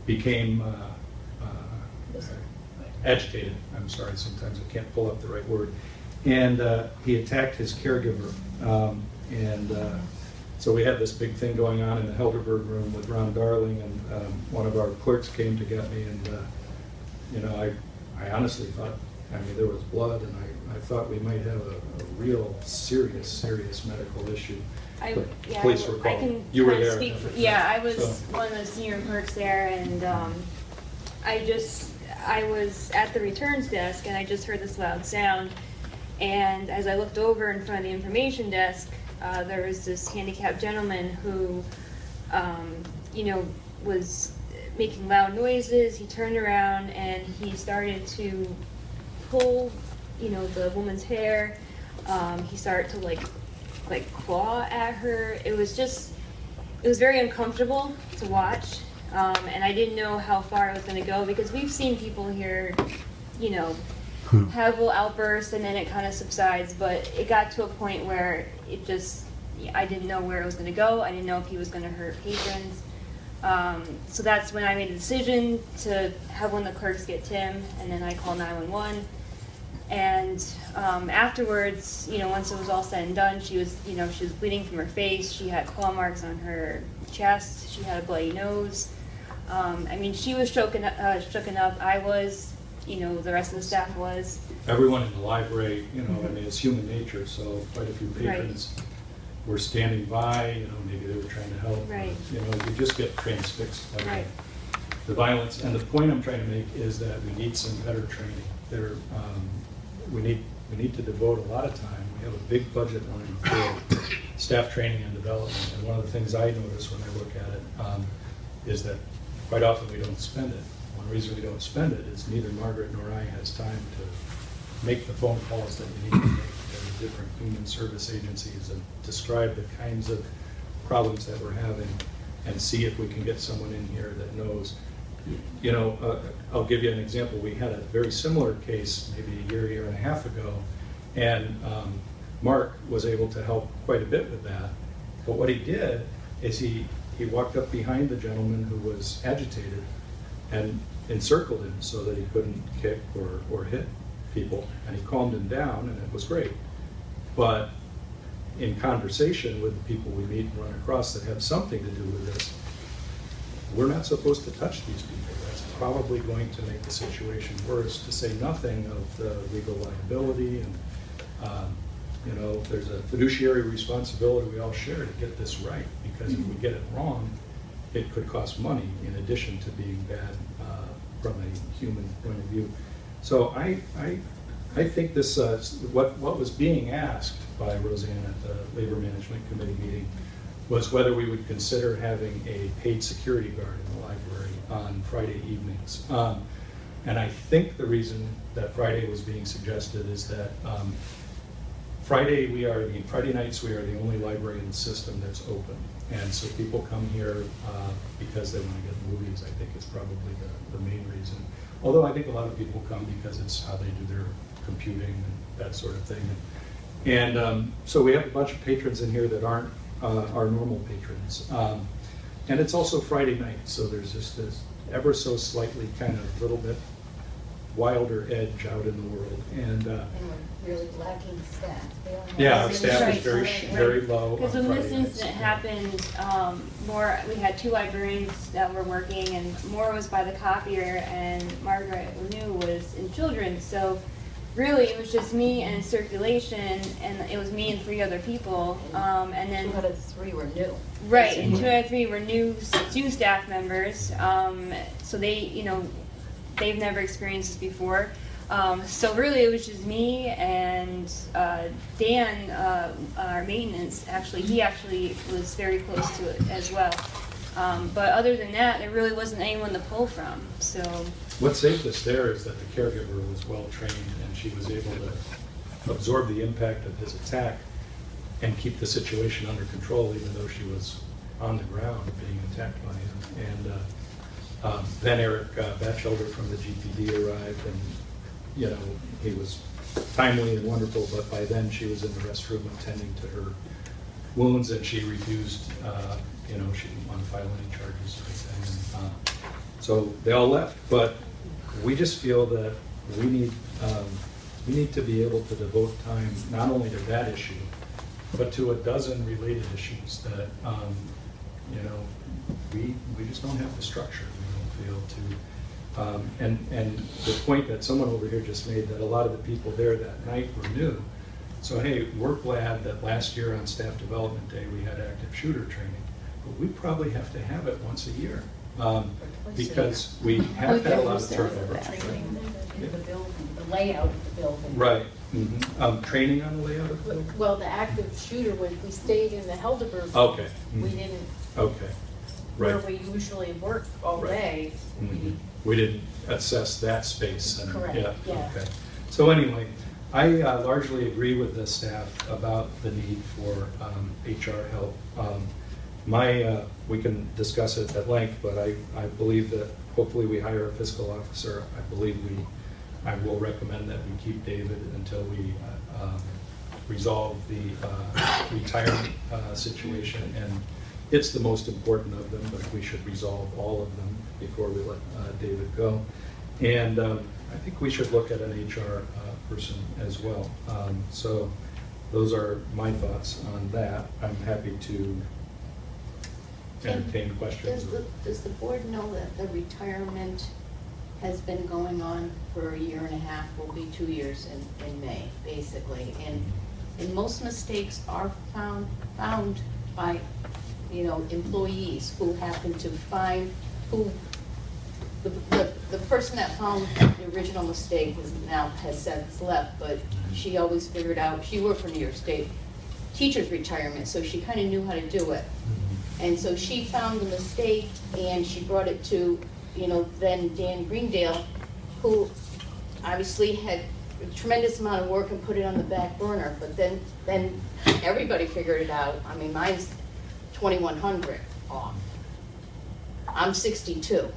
became agitated. I'm sorry, sometimes I can't pull up the right word. And he attacked his caregiver. So we had this big thing going on in the Helderberg room with Ron Darling, and one of our clerks came to get me, and I honestly thought, there was blood, and I thought we might have a real serious medical issue. But Yeah, please I recall, can you were kinda there. speak yeah, I was So- one of the senior clerks there, and I was at the returns desk, and I just heard this loud sound. And as I looked over in front of the information desk, there was this handicapped gentleman who, was making loud noises. He turned around and he started to pull, the woman's hair. He started to like claw at her. It was very uncomfortable to watch. And I didn't know how far it was going to go, because we've seen people here, have little outbursts and then it kind of subsides. But it got to a point where I didn't know where it was going to go. I didn't know if he was going to hurt patrons. So that's when I made a decision to have one of the clerks get Tim, and then I called 911. And afterwards, once it was all said and done, she was bleeding from her face. She had claw marks on her chest. She had a bloody nose. She was shooken up. I was, the rest of the staff was. Everyone in the library, it's human nature, so quite a few patrons were standing by, maybe they were trying to help. Right. You just get transfixed by Right. the violence. And the point I'm trying to make is that we need some better training. We need to devote a lot of time. We have a big budget line for staff training and development. And one of the things I notice when I look at it is that quite often we don't spend it. One reason we don't spend it is neither Margaret nor I has time to make the phone calls that we need to make to the different human service agencies and describe the kinds of problems that we're having and see if we can get someone in here that knows. I'll give you an example. We had a very similar case maybe a year and a half ago, and Mark was able to help quite a bit with that. But what he did is he walked up behind the gentleman who was agitated and encircled him so that he couldn't kick or hit people, and he calmed him down, and it was great. But in conversation with the people we meet and run across that have something to do with this, we're not supposed to touch these people. That's probably going to make the situation worse, to say nothing of the legal liability. And there's a fiduciary responsibility we all share to get this right, because if we get it wrong, it could cost money in addition to being bad from a human point of view. So I think this what was being asked by Roseanne at the Labor Management Committee meeting was whether we would consider having a paid security guard in the library on Friday evenings. And I think the reason that Friday was being suggested is that Friday nights we are the only library in the system that's open. And so people come here because they want to get movies, I think is probably the main reason. Although I think a lot of people come because it's how they do their computing and that sort of thing. And so we have a bunch of patrons in here that aren't our normal patrons. And it's also Friday night, so there's just this ever so slightly kind of little bit wilder edge out in the world. And we're really lacking staff. our staff is very low. Because on when this Friday nights. incident happened, we had two librarians that were working, and Moore was by the copier, and Margaret Lanu was in children's. So really, it was just me and circulation, and it was me and three other people. And then 2 out of 3 were new. right, and 2 out of 3 were new staff members. So they've never experienced this before. So really, it was just me and Dan, our maintenance. He actually was very close to it as well. But other than that, there really wasn't anyone to pull from. So what saved us there is that the caregiver was well trained, and she was able to absorb the impact of his attack and keep the situation under control, even though she was on the ground being attacked by him. And then Eric Batchelder from the GPD arrived, and he was timely and wonderful, but by then she was in the restroom attending to her wounds, and she refused, she didn't want to file any charges or anything. And, so they all left, but we just feel that we need to be able to devote time not only to that issue, but to a dozen related issues that, we just don't have the structure, we don't feel, And the point that someone over here just made, that a lot of the people there that night were new. So hey, we're glad that last year on Staff Development Day, we had active shooter training. But we probably have to have it once a year, because we have had a lot of turnover. Training the building, the layout of the building. Right. Training on the layout of the building? Well, the active shooter, when we stayed in the Helderberg. Okay. We didn't, Okay. where Right. we usually work all Right. day. We didn't assess that space. And, Correct, yeah. Okay. So anyway, I largely agree with the staff about the need for HR help. We can discuss it at length, but I believe that hopefully we hire a fiscal officer. I will recommend that we keep David until we resolve the retirement situation. And it's the most important of them, but we should resolve all of them before we let David go. And I think we should look at an HR person as well. So those are my thoughts on that. I'm happy to entertain questions. Does the board know that the retirement has been going on for a year and a half, will be 2 years in May, basically? And most mistakes are found by, employees who happen to find the person that found the original mistake has since left, but she always figured out, she worked for New York State teacher's retirement, so she kind of knew how to do it. And so she found the mistake and she brought it to, then Dan Greendale, who obviously had a tremendous amount of work and put it on the back burner, but then everybody figured it out. I mean, mine's 2,100 off. I'm 62.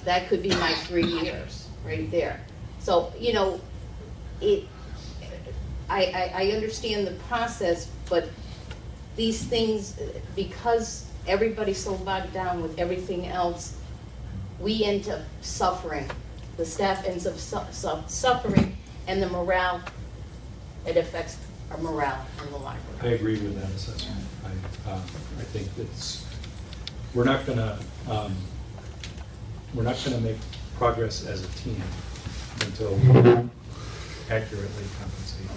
That could be my 3 years right there. So, I understand the process, but these things, because everybody's so bogged down with everything else, we end up suffering. The staff ends up suffering, and the morale, it affects our morale in the library. I agree with that assessment. I think we're not gonna make progress as a team until we accurately compensate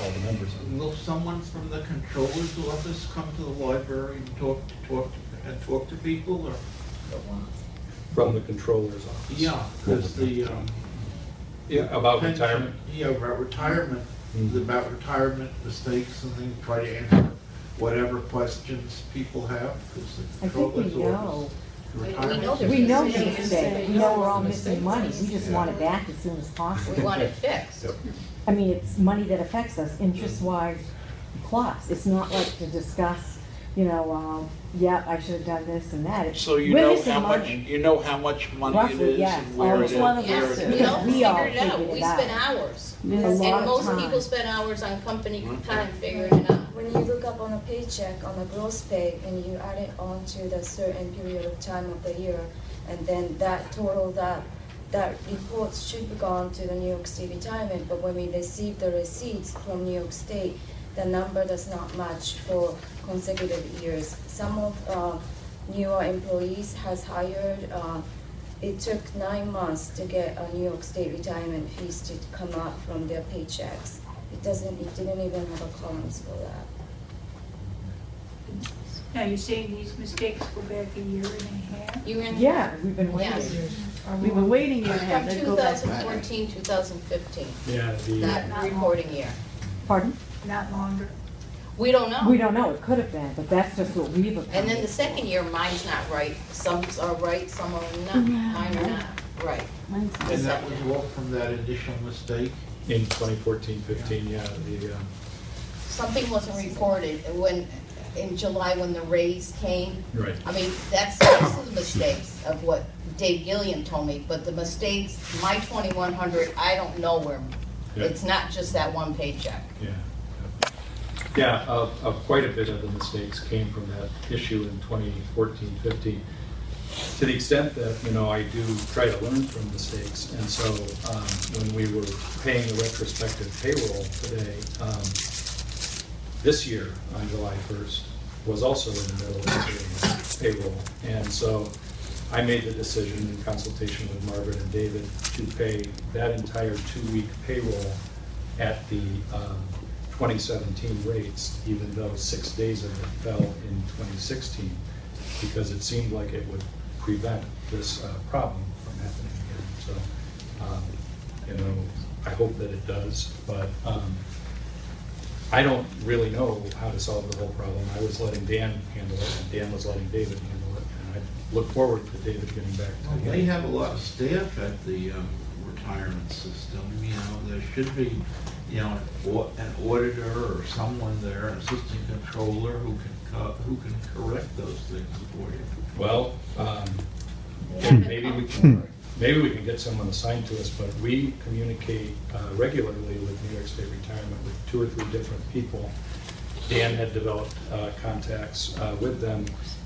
all the members of it. Will someone from the controller's office come to the library and talk to people, or? From the controller's office. Yeah, because About retirement? Yeah, about retirement, Mm-hmm. about retirement mistakes and things, try to answer whatever questions people have, because the I think controller's we office. know. retirement- We know the mistake, we know we're all missing money, we just want it back as soon as possible. We want it fixed. I mean, it's money that affects us, interest-wise plus. It's not like to discuss, yeah, I should have done this and that. So you We're know missing how much, money. you know how much money it Roughly, is yes. and where it is. Each one of us where Yes, it we is. all We all figured it out. figured it We out. spent hours. A And lot of most time. people spend hours on company time figuring it out. When you look up on a paycheck, on a gross pay, and you add it on to the certain period of time of the year, and then that total, that report should be gone to the New York State retirement, but when we receive the receipts from New York State, the number does not match for consecutive years. Some of newer employees has hired, it took 9 months to get a New York State retirement fees to come out from their paychecks. It didn't even have a columns for that. Now, you're saying these mistakes go back a year and a half? Yeah, we've been Yes. waiting. We've been waiting to have From that go back. 2014, 2015, Yeah, that reporting year. Pardon? Not longer? We don't know. We don't know, it could have been, but that's just what we've And then the accounted. second year, mine's not right. Some are right, some are not. Mine are not right. And that was all from that initial mistake? in 2014-15, yeah, Something wasn't reported in July when the raise came. right. I mean, that's the mistakes of what Dave Gilliam told me, but the mistakes, my 2,100, I don't know where. Yeah. It's not just that one paycheck. Yeah. Yeah, quite a bit of the mistakes came from that issue in 2014-15. To the extent that, I do try to learn from mistakes. And so when we were paying the retrospective payroll today, this year on July 1st was also in the middle of the payroll. And so I made the decision in consultation with Margaret and David to pay that entire 2-week payroll at the 2017 rates, even though 6 days of it fell in 2016, because it seemed like it would prevent this problem from happening again. So, you know, I hope that it does, but I don't really know how to solve the whole problem. I was letting Dan handle it, and Dan was letting David handle it, and I look forward to David getting back to me. They have a lot of staff at the retirement system, you know, there should be, you know, an auditor or someone there, an assistant controller who can correct those things for you. Well, maybe we can get someone assigned to us, but we communicate regularly with New York State Retirement with 2 or 3 different people. Dan had developed contacts with them,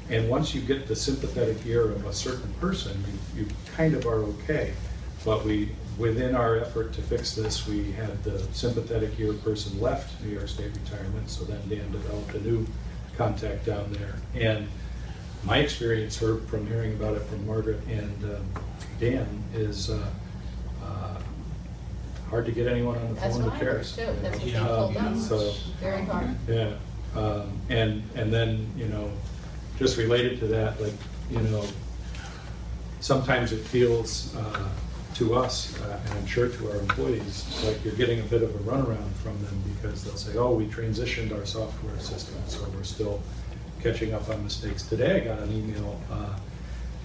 and once you get the sympathetic ear of a certain person, you kind of are okay. But within our effort to fix this, we had the sympathetic ear person left New York State Retirement, so then Dan developed a new contact down there. And my experience from hearing about it from Margaret and Dan is hard to get anyone on the That's phone what who I heard cares. too. That's what they told us. So, Very hard. yeah, and then, you know, just related to that, like, you know, sometimes it feels to us, and I'm sure to our employees, like you're getting a bit of a runaround from them because they'll say, oh, we transitioned our software system, so we're still catching up on mistakes. Today I got an email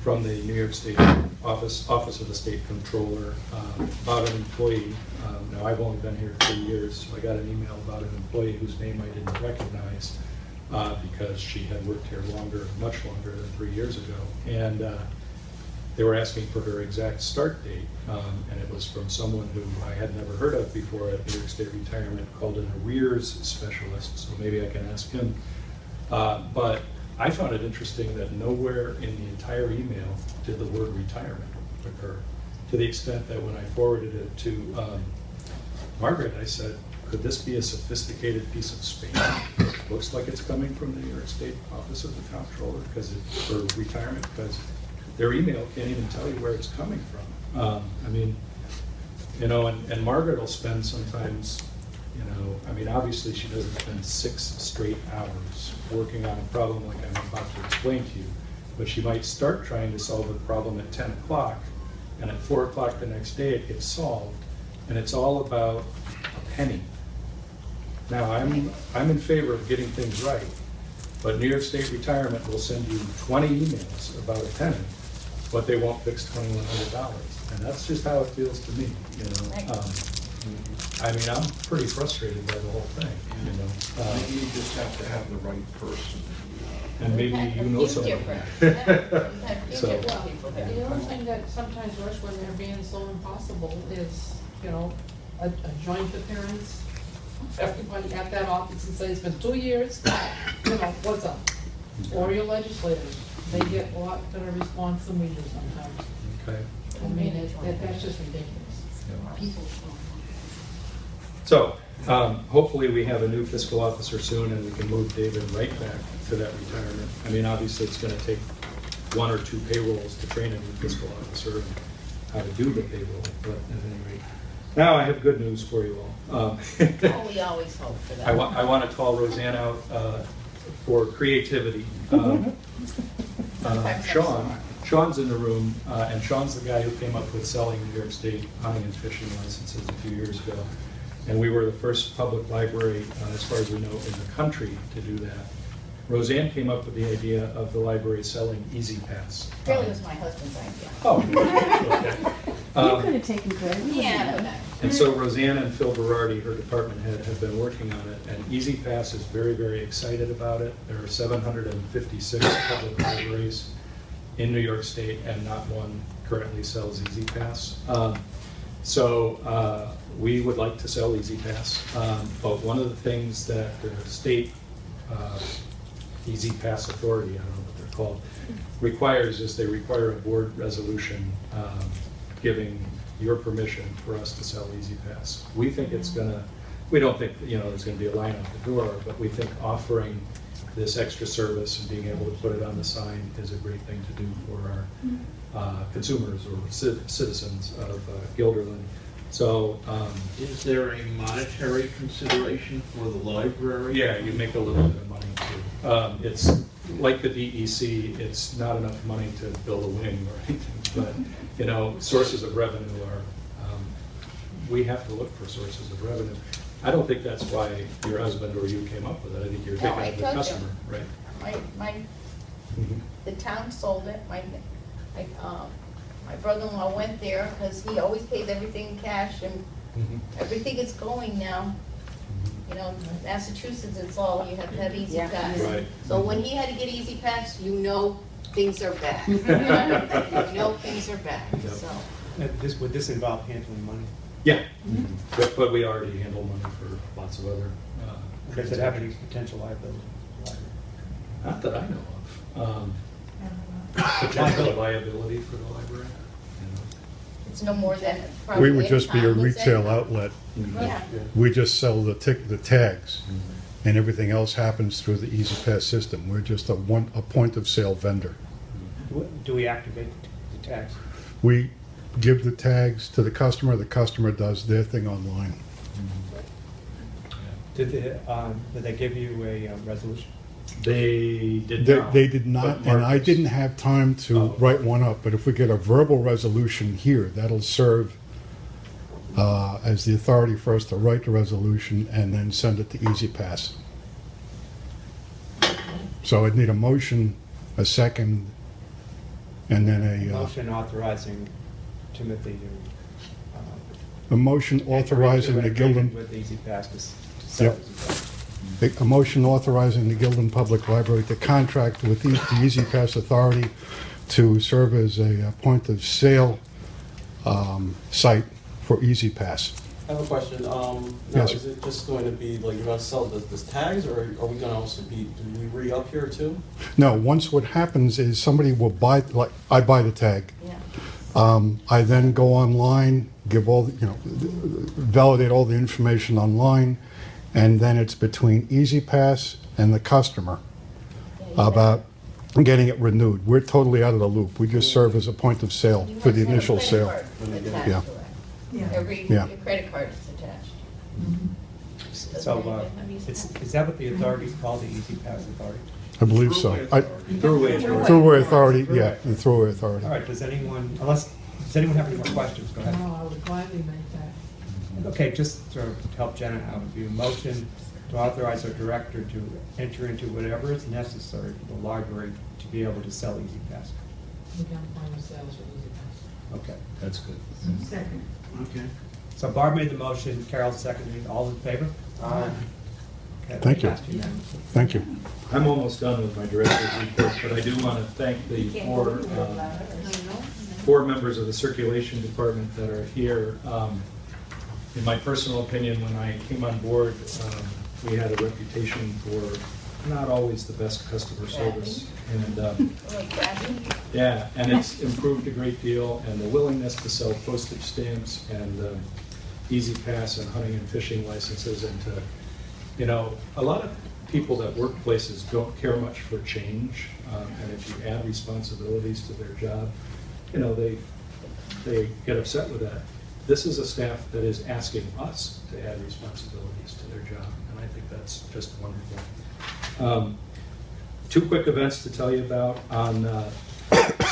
from the New York State Office of the State Controller about an employee. Now I've only been here 3 years, so I got an email about an employee whose name I didn't recognize because she had worked here much longer than 3 years ago. And they were asking for her exact start date, and it was from someone who I had never heard of before at New York State Retirement, called an arrears specialist, so maybe I can ask him. But I found it interesting that nowhere in the entire email did the word retirement occur, to the extent that when I forwarded it to Margaret, I said, could this be a sophisticated piece of spam? It looks like it's coming from the New York State Office of the Comptroller for retirement, because their email can't even tell you where it's coming from. I mean, you know, and Margaret will spend sometimes, you know, I mean, obviously she doesn't spend 6 straight hours working on a problem like I'm about to explain to you, but she might start trying to solve a problem at 10 o'clock, and at 4 o'clock the next day it gets solved, and it's all about a penny. Now, I'm in favor of getting things right, but New York State Retirement will send you 20 emails about a penny, but they won't fix $2,100, and that's just how it feels to me, you know. I mean, I'm pretty frustrated by the whole thing, you know. Maybe you just have to have the right person. And maybe you know someone. So, The other thing that sometimes works when they're being so impossible is, you know, a joint appearance. Everybody at that office and say, it's been 2 years, you know, what's up? Or your legislators, they get a lot better response than we do sometimes. okay. I mean, that's just ridiculous. People. So, hopefully we have a new fiscal officer soon and we can move David right back to that retirement. I mean, obviously it's going to take 1 or 2 payrolls to train a new fiscal officer and how to do the payroll, but at any rate. Now I have good news for you all. Oh, we always hope for that. I want to call Roseanne out for creativity. Sean's in the room, and Sean's the guy who came up with selling New York State hunting and fishing licenses a few years ago. And we were the first public library, as far as we know, in the country to do that. Roseanne came up with the idea of the library selling Easy Pass. Really was my husband's idea. Oh, okay. You could have taken credit. Yeah. And so Roseanne and Phil Berardi, her department head, have been working on it, and Easy Pass is very, very excited about it. There are 756 public libraries in New York State, and not one currently sells Easy Pass. So we would like to sell Easy Pass, but one of the things that the state Easy Pass Authority, I don't know what they're called, requires is they require a board resolution giving your permission for us to sell Easy Pass. We think it's gonna, we don't think, you know, there's gonna be a line out the door, but we think offering this extra service and being able to put it on the sign is a great thing to do for our consumers or citizens of Guilderland. So, Is there a monetary consideration for the library? yeah, you make a little bit of money too. It's like the DEC, it's not enough money to build a wing or anything, but, you know, sources of revenue are, we have to look for sources of revenue. I don't think that's why your husband or you came up with it. I think you're No, thinking I of the told you. customer, right? The town sold it, my brother-in-law went there, because he always pays everything in cash, and everything is going now. You know, Massachusetts, it's all, you have to have Easy Yeah. Pass. Right. So when he had to get Easy Pass, you know things are bad. You know things are bad, Yep. so. Would this involve handling money? Yeah, but we already handle money for lots of other. Does it have any potential liability? Not that I know of. Potential liability for the library? It's no more than We probably would any just be a town would say. retail outlet. Yeah. We just sell the tags, and everything else happens through the Easy Pass system. We're just a point of sale vendor. Do we activate the tags? We give the tags to the customer does their thing online. Did they give you a resolution? They did They, not. they did not, but and I Marcus- didn't have time to Oh. write one up, but if we get a verbal resolution here, that'll serve as the authority for us to write the resolution and then send it to Easy Pass. So I'd need a motion, a second, and then a Motion authorizing Timothy to. a motion authorizing the enter into an agreement Gildan, with Easy Pass to sell Yep. Easy Pass. a motion authorizing the Gildan Public Library to contract with the Easy Pass Authority to serve as a point of sale site for Easy Pass. I have a question. Now, Yes. is it just going to be, like, you're gonna sell the tags, or are we gonna also be, do we re-up here too? No, once what happens is somebody will buy, like, I buy the tag. Yeah. I then go online, give all, validate all the information online, and then it's between Easy Pass and the customer about getting it renewed. We're totally out of the loop. We just serve as a point of sale You for the must have a initial credit sale. card attached Yeah. to it. Yeah. Every, Yeah. your credit card is attached. So, is that what the authority's called, the Easy Pass Authority? I believe so. Throughway. Throughway Authority, yeah, the Throughway Authority. All right, does anyone have any more questions? Go ahead. I would gladly make that. Okay, just to help Jenna out, if you motion to authorize our director to enter into whatever is necessary for the library to be able to sell Easy Pass. We can find the sales for Easy Pass. Okay. That's good. Second. Okay. So Barb made the motion, Carol seconded, all in favor? Aye. Okay, Thank you. passed unanimously. Thank you. I'm almost done with my director's report, but I do want to thank the four members of the circulation department that are here. In my personal opinion, when I came on board, we had a reputation for not always the best customer service. And yeah, and it's improved a great deal, and the willingness to sell postage stamps and Easy Pass and hunting and fishing licenses, and to, a lot of people that work places don't care much for change, and if you add responsibilities to their job, they get upset with that. This is a staff that is asking us to add responsibilities to their job, and I think that's just wonderful. Two quick events to tell you about. On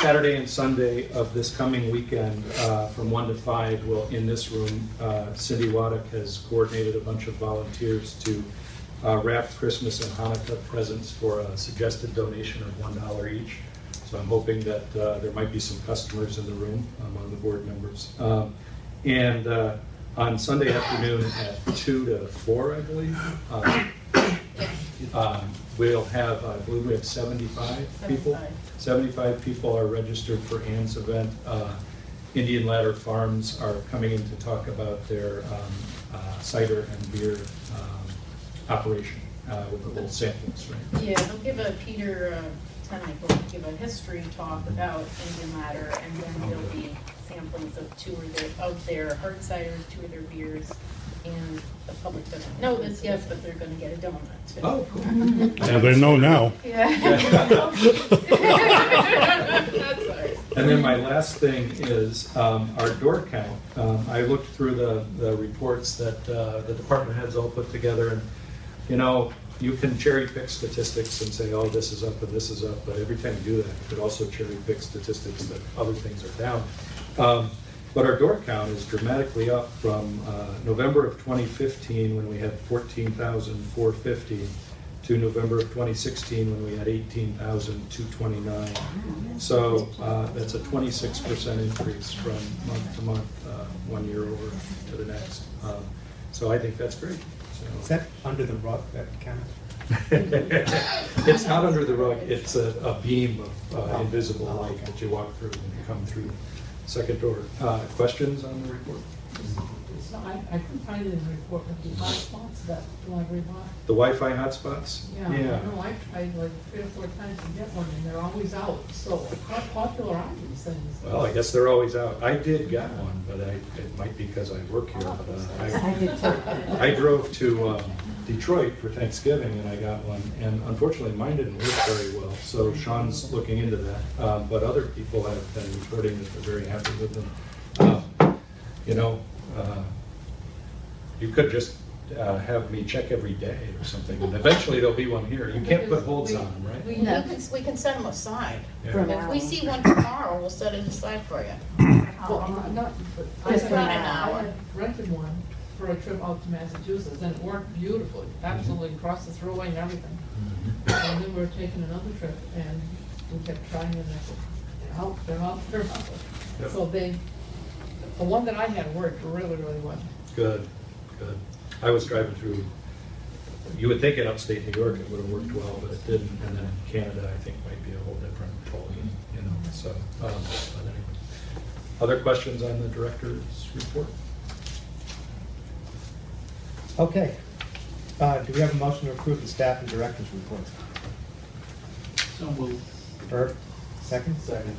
Saturday and Sunday of this coming weekend, from 1 to 5, in this room, Cindy Waddick has coordinated a bunch of volunteers to wrap Christmas and Hanukkah presents for a suggested donation of $1 each. So I'm hoping that there might be some customers in the room among the board members. And on Sunday afternoon at 2 to 4, I believe, we'll have, I believe we have 75 people. 75 people are registered for Ann's event. Indian Ladder Farms are coming in to talk about their cider and beer operation with the little samples, right? Yeah, they'll give Peter Tenick will give a history talk about Indian Ladder, and then there'll be samplings of two of their hard ciders, two of their beers. And the public doesn't know this yet, but they're gonna get a donut too. Oh, cool. Yeah, they know now. Yeah. That's all right. And then my last thing is our door count. I looked through the reports that the department heads all put together, and you know, you can cherry pick statistics and say, oh, this is up and this is up, but every time you do that, you could also cherry pick statistics that other things are down. But our door count is dramatically up from November of 2015, when we had 14,450, to November of 2016, when we had 18,229. So that's a 26% increase from month to month, 1 year over to the next. So I think that's great. Is that under the rug, that count? It's not under the rug, it's a beam of invisible light that you walk through when you come through the second door. Questions on the report? So I couldn't find it in the report with the hotspots that library bought. The Wi-Fi hotspots? Yeah, I know, I tried like 3 or 4 times to get one, and they're always out, so how popular are these things? Well, I guess they're always out. I did get one, but it might be because I work here. But I did too. I drove to Detroit for Thanksgiving and I got one, and unfortunately mine didn't work very well. So Sean's looking into that, but other people have been reporting that they're very happy with them. You know, you could just have me check every day or something, and eventually there'll be one here. You can't put holds on them, right? We can set them aside. Yeah. If we see one tomorrow, we'll set it aside for you. Well, I'm not, but I Just for an had hour. rented one for a trip out to Massachusetts, and it worked beautifully, absolutely, across the thruway and everything. And then we were taking another trip, and we kept trying, and I said, they're out, they're out, they're out. Yep. So the one that I had worked really, really well. Good, good. I was driving through, you would think in upstate New York it would have worked well, but it didn't. And then Canada, I think, might be a whole different ballgame, you know, so. But anyway. Other questions on the director's report? Okay. Do we have a motion to approve the staff and director's reports? So moved. Herb, second? Second.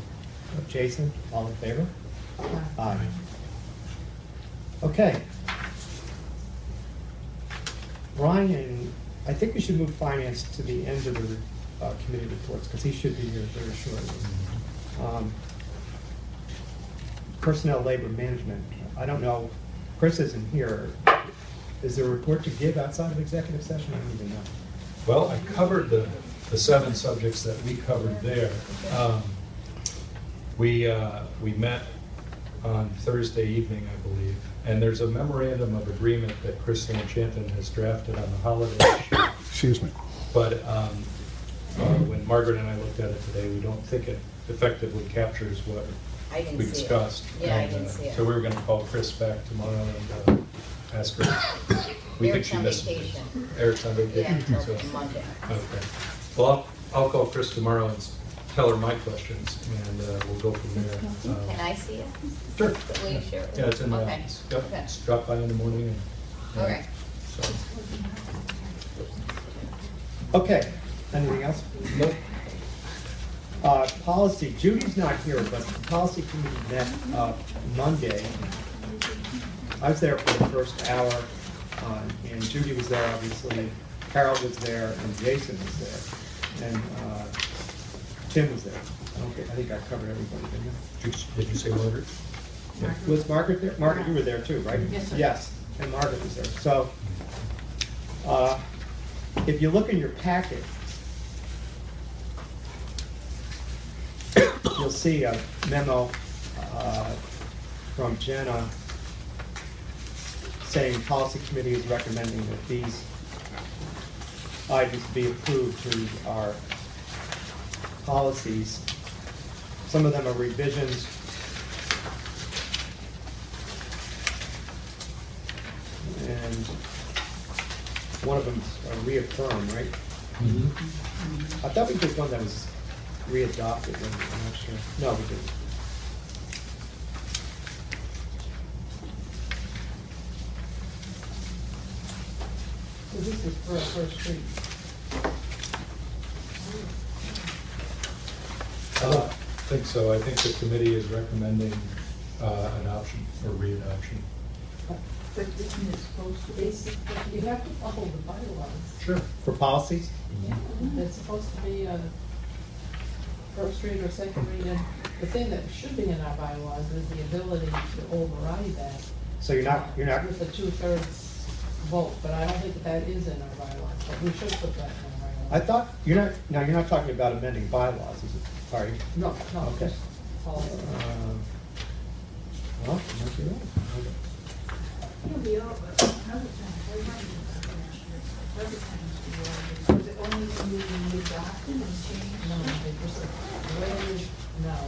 Jason, all in favor? Aye. Okay. Ryan, I think we should move finance to the end of the committee reports, because he should be here very shortly. Personnel labor management, I don't know, Chris isn't here. Is there a report to give outside of executive session? I don't even know. Well, I covered the 7 subjects that we covered there. We met on Thursday evening, I believe, and there's a memorandum of agreement that Chris Sanchanton has drafted on the holiday issue. Excuse me. But when Margaret and I looked at it today, we don't think it effectively captures what I didn't we see it. discussed. Yeah, I And, didn't see it. So we were gonna call Chris back tomorrow and ask her. We think Eric's she on missed. vacation. Eric's on vacation. Yeah, so- until Monday. Okay. Well, I'll call Chris tomorrow and tell her my questions, and we'll go from there. Can I see it? Sure. Will you share it? Yeah, it's in the Okay. office. Yep, Okay. just drop by in the morning and. All right. So, Okay, anything else? Nope. Policy, Judy's not here, but the policy committee met Monday. I was there for the first hour, and Judy was there, obviously, Carol was there, and Jason was there, and Tim was there. I think I covered everybody, didn't Did you say Margaret? I? Was Margaret there? Margaret, you were there too, right? Yes, sir. Yes, and Margaret was there. So, if you look in your packet, you'll see a memo from Jenna saying policy committee is recommending that these items be approved to our policies. Some of them are revisions. And one of them's a reaffirm, right? I thought we did one that was readopted, I'm not sure. No, we didn't. So this is for a first read. I don't think so. I think the committee is recommending adoption or readoption. But isn't it supposed to be? You have to follow the bylaws. Sure. For policies? Yeah, it's supposed to be a first read or second read, and the thing that should be in our bylaws is the ability to override that. So you're not, With a 2/3 vote, but I don't think that is in our bylaws, but we should put that in our bylaws. I thought, you're not talking about amending bylaws, is it? Are you? No, no, Okay. just policy. Well, you might be right. Okay. You'll be over, other times, I remember other times, was it only when you adopted and changed? No, it was the way it is now,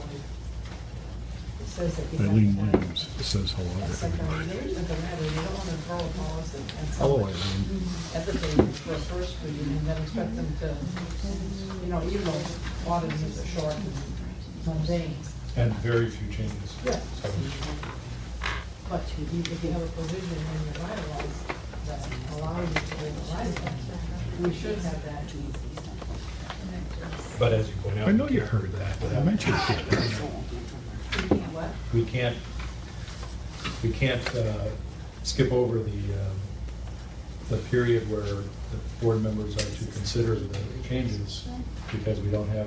it says that you have Eileen to have Williams says hello a to second everybody. reading. It doesn't matter, you don't want to throw a policy and Hello, somebody Eileen. advocating for a first reading and then expect them to, even though a lot of these are short and mundane. And very few changes. Yeah. So, But if you have a provision in your bylaws that allows you to override them, we should have that. But as you point out. I know you heard that, but I mentioned it. What? We can't skip over the period where the board members are to consider the changes because we don't have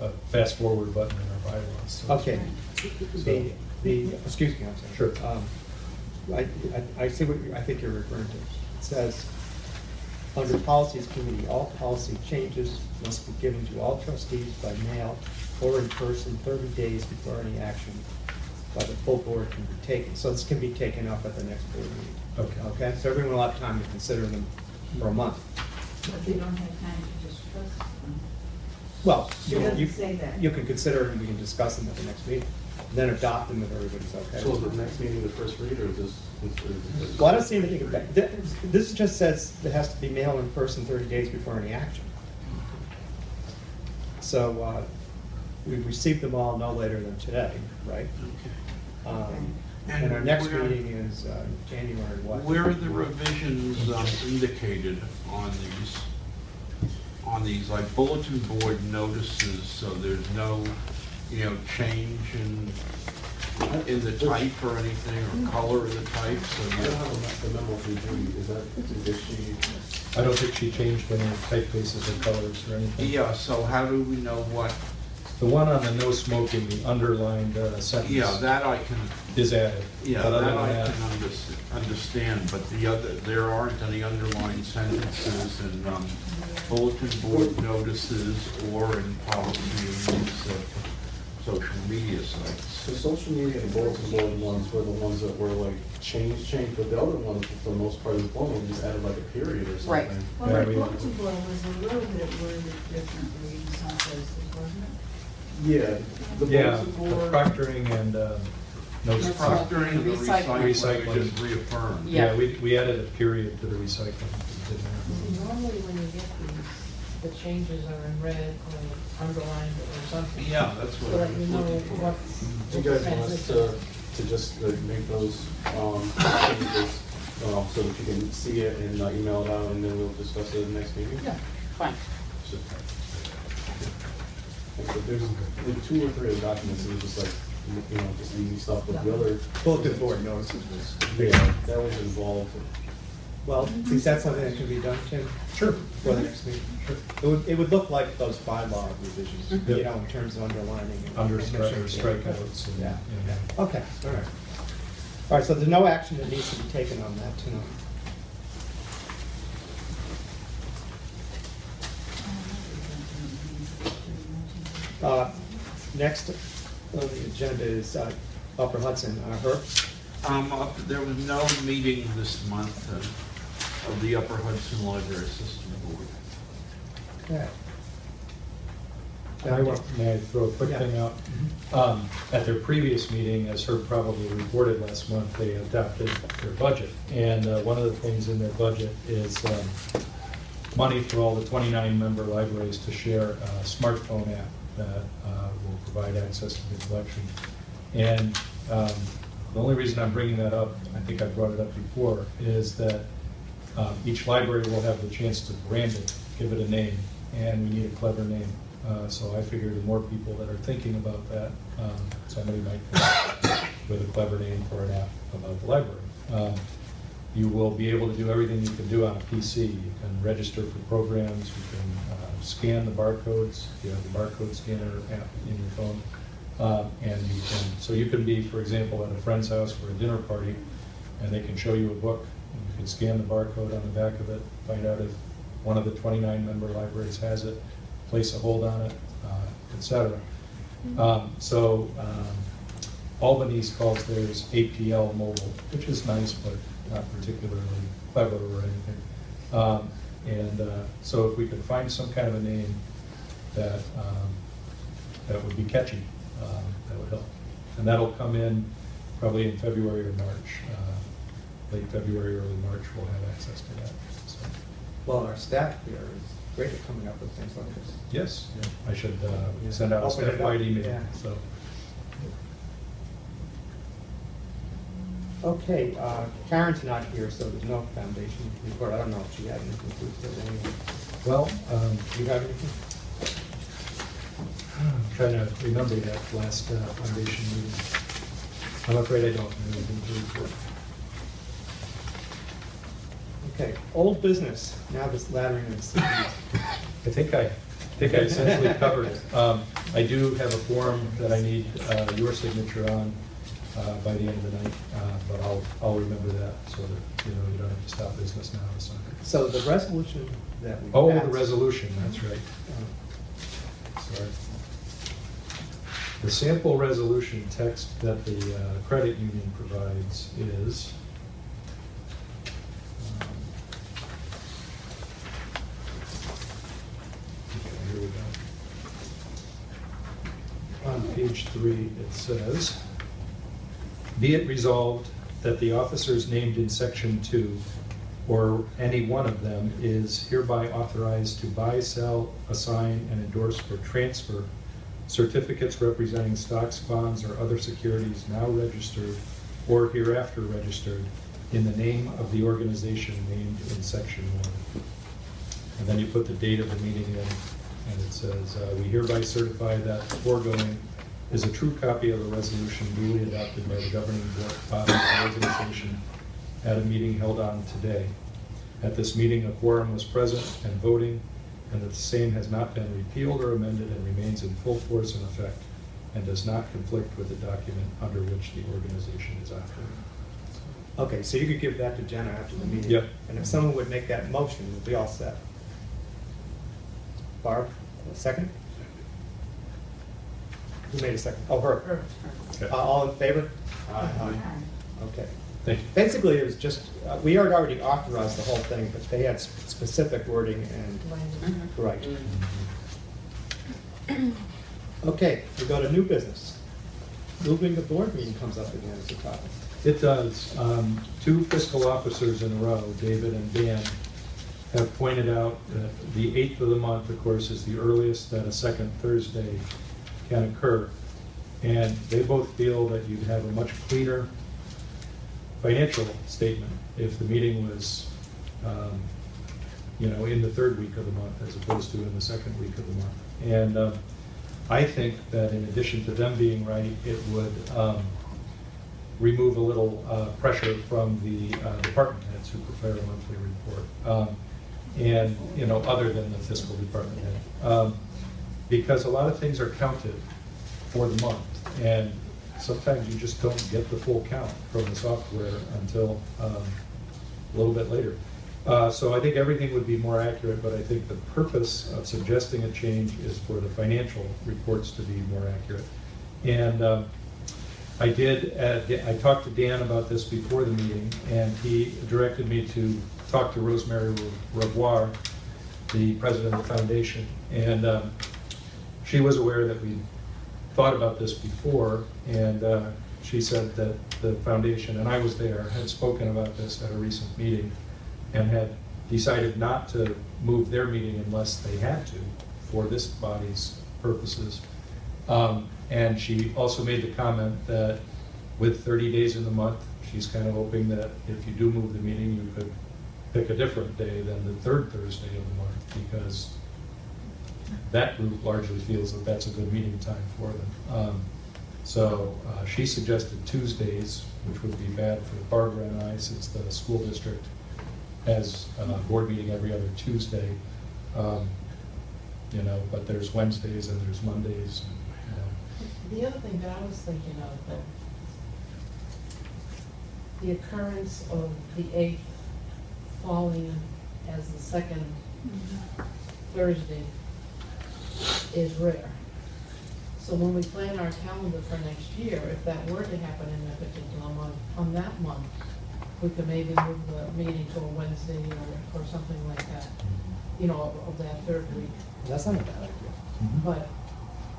a fast forward button in our bylaws. So- Okay. Excuse me, I'm sorry. Sure. I see I think you're referring to. It says, under policies committee, all policy changes must be given to all trustees by mail or in person 30 days before any action by the full board can be taken. So this can be taken up at the next board meeting. Okay. Okay, so everyone will have time to consider them for a month. But they don't have time to discuss them. Well, It doesn't say that. you can consider and we can discuss them at the next meeting, then adopt them if everybody's okay. So is the next meeting the first read, or is this? Well, I don't see anything about, this just says it has to be mailed in person 30 days before any action. So, we received them all no later than today, right? And our next where- meeting is January what? Where are the revisions indicated on these, like bulletin board notices, so there's no, change in the type or anything, or color of the type, so I don't have the memo from Judy, is she? I don't think she changed any typefaces or colors or anything. Yeah, so how do we know what, The one on the no smoking, the underlined sentence. yeah, that I can, Is added. yeah, But other that than I that- can understand, but the other, there aren't any underlined sentences in bulletin board notices or in policy social media sites. The social media and bulletin board ones were the ones that were like changed, but the other ones, for the most part, is one, we just added like a period or something. Right. Well, Yeah, the we- bulletin board was a little bit worded differently in some places, wasn't it? Yeah, the Yeah, bulletin the board. proctoring and no That's smoking. Proctoring and the Recycling. recycling is reaffirmed. Yeah, we added a period to the recycling. Normally when you get these, the changes are in red or underlined or something. Yeah, that's what So that I'm you know looking for. what's. Do you guys want us to just make those changes, so that you can see it and email it out, and then we'll discuss it in the next meeting? Yeah, Fine. So there's like 2 or 3 of the documents, and it's just like, just easy stuff, but the other. Bulletin board notices was, Yeah, that was involved. well, is that something that can be done, Tim? Sure. For the next meeting? Sure. It would look like those bylaw revisions, in terms of underlining. and- Strikeouts. and, Yeah. yeah. Okay, all right. All right, so there's no action that needs to be taken on that tonight. Next on the agenda is Upper Hudson. Herb? There was no meeting this month of the Upper Hudson Library System Board. Okay. May I throw a quick Yeah. thing out? At their previous meeting, as Herb probably reported last month, they adopted their budget. And one of the things in their budget is money for all the 29 member libraries to share a smartphone app that will provide access to the collection. And the only reason I'm bringing that up, I think I brought it up before, is that each library will have the chance to brand it, give it a name, and we need a clever name. So I figured the more people that are thinking about that, somebody might come up with a clever name for an app about the library. You will be able to do everything you can do on a PC. You can register for programs, you can scan the barcodes, you have the barcode scanner app in your phone. And you can, so you can be, for example, at a friend's house for a dinner party, and they can show you a book, and you can scan the barcode on the back of it, find out if one of the 29 member libraries has it, place a hold on it, etc. Albanese calls theirs APL Mobile, which is nice, but not particularly clever or anything. So if we could find some kind of a name that that would be catchy, that would help. And that'll come in probably in February or March. Late February, early March, we'll have access to that. So. Well, our staff here is great at coming up with things like this. Yes, I should send out a Open it up. staff-wide email. Yeah. So. Okay, Karen's not here, so there's no foundation report. I don't know if she had anything to say anyway. Well, Do you have anything? I'm trying to remember that last foundation meeting. I'm afraid I don't have anything to report. Okay, old business, now this laddering of the CDs. I think I essentially covered it. I do have a form that I need your signature on by the end of the night, but I'll remember that so that you don't have to stop business now to sign it. So the resolution that we Oh, passed. the resolution, that's right. Sorry. The sample resolution text that the credit union provides is okay, here we go. On page 3, it says, "Be it resolved that the officers named in section 2, or any one of them, is hereby authorized to buy, sell, assign, and endorse for transfer certificates representing stocks, bonds, or other securities now registered or hereafter registered in the name of the organization named in section 1. And then you put the date of the meeting in, and it says, "We hereby certify that the foregoing is a true copy of a resolution duly adopted by the governing body of the organization at a meeting held on today. At this meeting, a quorum was present and voting, and that the same has not been repealed or amended and remains in full force and effect, and does not conflict with the document under which the organization is operating." Okay, so you could give that to Jenna after the meeting. Yep. And if someone would make that motion, we'll be all set. Barb, a second? Who made a second? Oh, her. Okay. All in favor? Aye. Okay. Thank you. Basically, it was just, we had already authorized the whole thing, but they had specific wording and, right. Okay, we go to new business. Moving the board meeting comes up again as a topic. It does. 2 fiscal officers in a row, David and Dan, have pointed out that the 8th of the month, of course, is the earliest that a second Thursday can occur. And they both feel that you'd have a much cleaner financial statement if the meeting was, in the 3rd week of the month as opposed to in the 2nd week of the month. And I think that in addition to them being right, it would remove a little pressure from the department heads who prepare a monthly report, and other than the fiscal department head, because a lot of things are counted for the month, and sometimes you just don't get the full count from the software until a little bit later. So I think everything would be more accurate, but I think the purpose of suggesting a change is for the financial reports to be more accurate. And I talked to Dan about this before the meeting, and he directed me to talk to Rosemary Revoir, the president of the foundation. And she was aware that we thought about this before, and she said that the foundation, and I was there, had spoken about this at a recent meeting and had decided not to move their meeting unless they had to for this body's purposes. And she also made the comment that with 30 days in the month, she's kind of hoping that if you do move the meeting, you could pick a different day than the 3rd Thursday of the month, because that group largely feels that that's a good meeting time for them. So she suggested Tuesdays, which would be bad for Barbara and I, since the school district has a board meeting every other Tuesday. You know, but there's Wednesdays and there's Mondays. The other thing that I was thinking of, though, the occurrence of the 8th falling as the second Thursday is rare. So when we plan our calendar for next year, if that were to happen in a particular month, on that month, we could maybe move the meeting to a Wednesday or something like that, you know, of that third week. That's not a bad idea. But,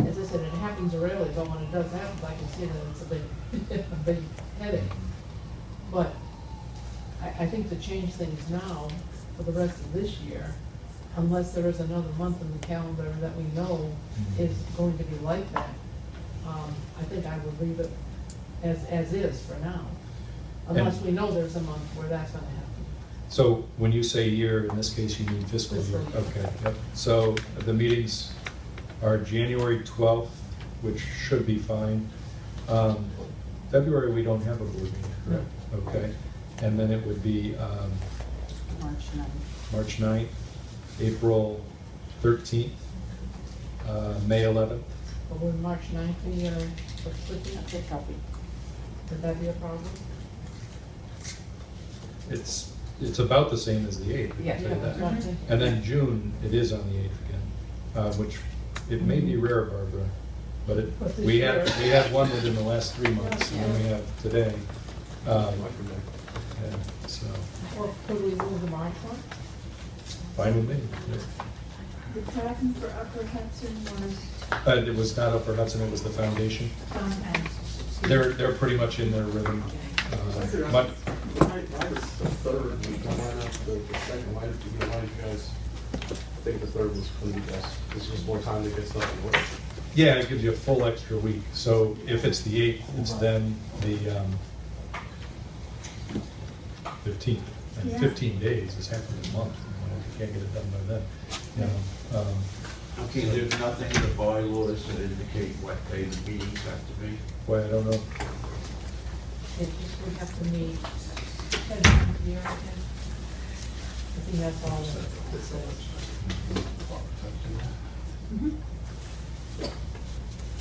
as I said, it happens rarely, but when it does happen, I can see that it's a big headache. But I think to change things now for the rest of this year, unless there is another month in the calendar that we know is going to be like that, I think I would leave it as is for now. Unless we know there's a month where that's gonna happen. So when you say year, in this case, you mean fiscal year? Fiscal year. Okay, yep. So the meetings are January 12th, which should be fine. February, we don't have a board meeting, correct? Okay. And then it would be March 9th, April 13th, May 11th. But would March 9th be, would that be a problem? It's about the same as the 8th. we can Yeah, say yeah, that. that's right. And then June, it is on the 8th again, which it may be rare, Barbara, but But this we year- had one within the last 3 months, and then we have today. And so, Or could we move the March one? fine with me. yeah. The pattern for Upper Hudson was, It was not Upper Hudson, it was the foundation. um, They're pretty much in their rhythm. Why was the third, why not the second, why did you guys think the third was gonna be best? It's just more time to get stuff in order. Yeah, it gives you a full extra week. So if it's the 8th, it's then the 15th. And Yeah. 15 days is half of the month. You know, if you can't get it done by then. You know, Okay, there's nothing in the bylaws that indicate what day the meetings have to be? Boy, I don't know. It just, we have to meet 10 times a year, I think. I think that's all it says.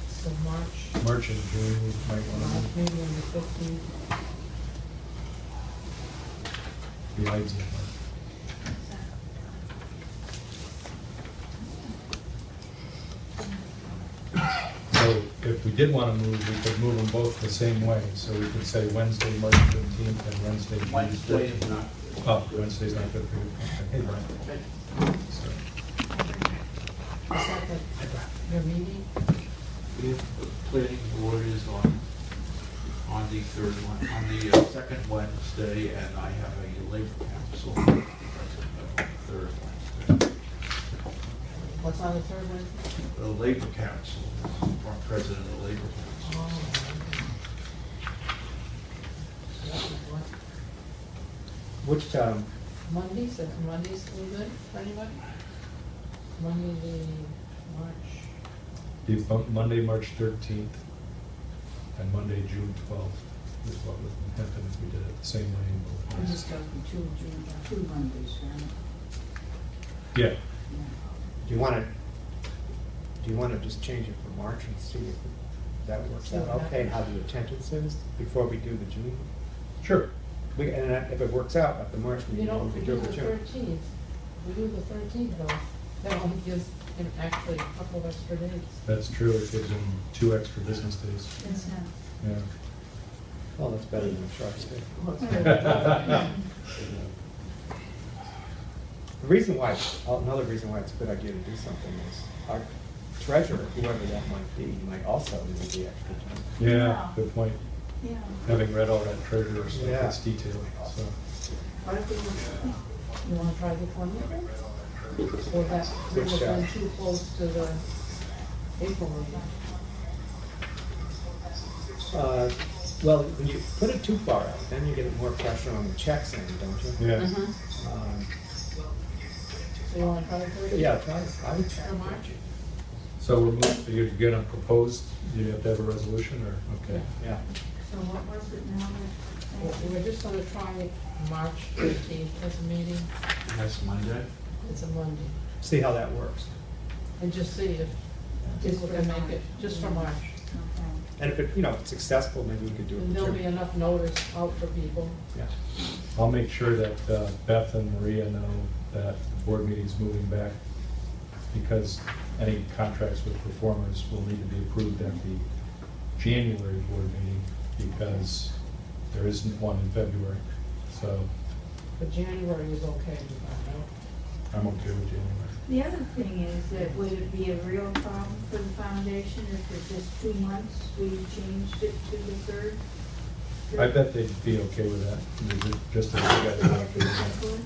So March and June, we might want March to maybe on the 15th. be ideal. So if we did want to move, we could move them both the same way. So we could say Wednesday, March 15th, and Wednesday, June 15th. Wednesday is not. Oh, Wednesday's not good for you. Okay. Hey, Brian. So, Is that your meeting? If the planning board is on the third one, on the second Wednesday, and I have a labor council third Wednesday. What's on the third Wednesday? The labor council, I'm president of the labor council. Oh, okay. That was what? Which, Mondays, is Mondays still good for anybody? Monday, the March. the Monday, March 13th, and Monday, June 12th is what would happen if we did it the same way in both We ways. just go from two Mondays, right? Yeah. do you want to just change it for March and see if that works See out what okay, happens. how the attendance is before we do the June? Sure. And if it works out at the March You meeting, know, we if we could do do the the June. 13th, we do the 13th though, that only gives him actually a couple of extra days. That's true. It gives them 2 extra business days. Yes, Yeah. Well, that's better than a short stay. Well, it's better. The reason why, another reason why it's a good idea to do something is our treasurer, whoever that might be, might also need the extra time. Yeah, good point. yeah. Having read all that treasurer stuff, Yeah. it's detailed, so. What if we, you wanna try the 20th? Or that, we Which, will been too close to the April meeting? Well, when you put it too far out, then you get more pressure on the checks end, don't you? Yeah. Um, So you wanna try the 30th? Yeah, try it. I would try For it. March? So you're gonna propose, do you have to have a resolution, or, okay? Yeah. So what was it now? We're just gonna try March 13th as a meeting. That's Monday? It's a Monday. See how that works. And just see if people can make it, just for March. Okay. And if it, you know, if it's successful, maybe we could do it. And there'll be enough notice out for people. Yeah. I'll make sure that Beth and Maria know that the board meeting's moving back, because any contracts with performers will need to be approved at the January board meeting, because there isn't one in February. So But January is okay with that, no? I'm okay with January. The other thing is that would it be a real problem for the foundation if for just 2 months we changed it to the 3rd? I bet they'd be okay with that, just as you guys are okay with that.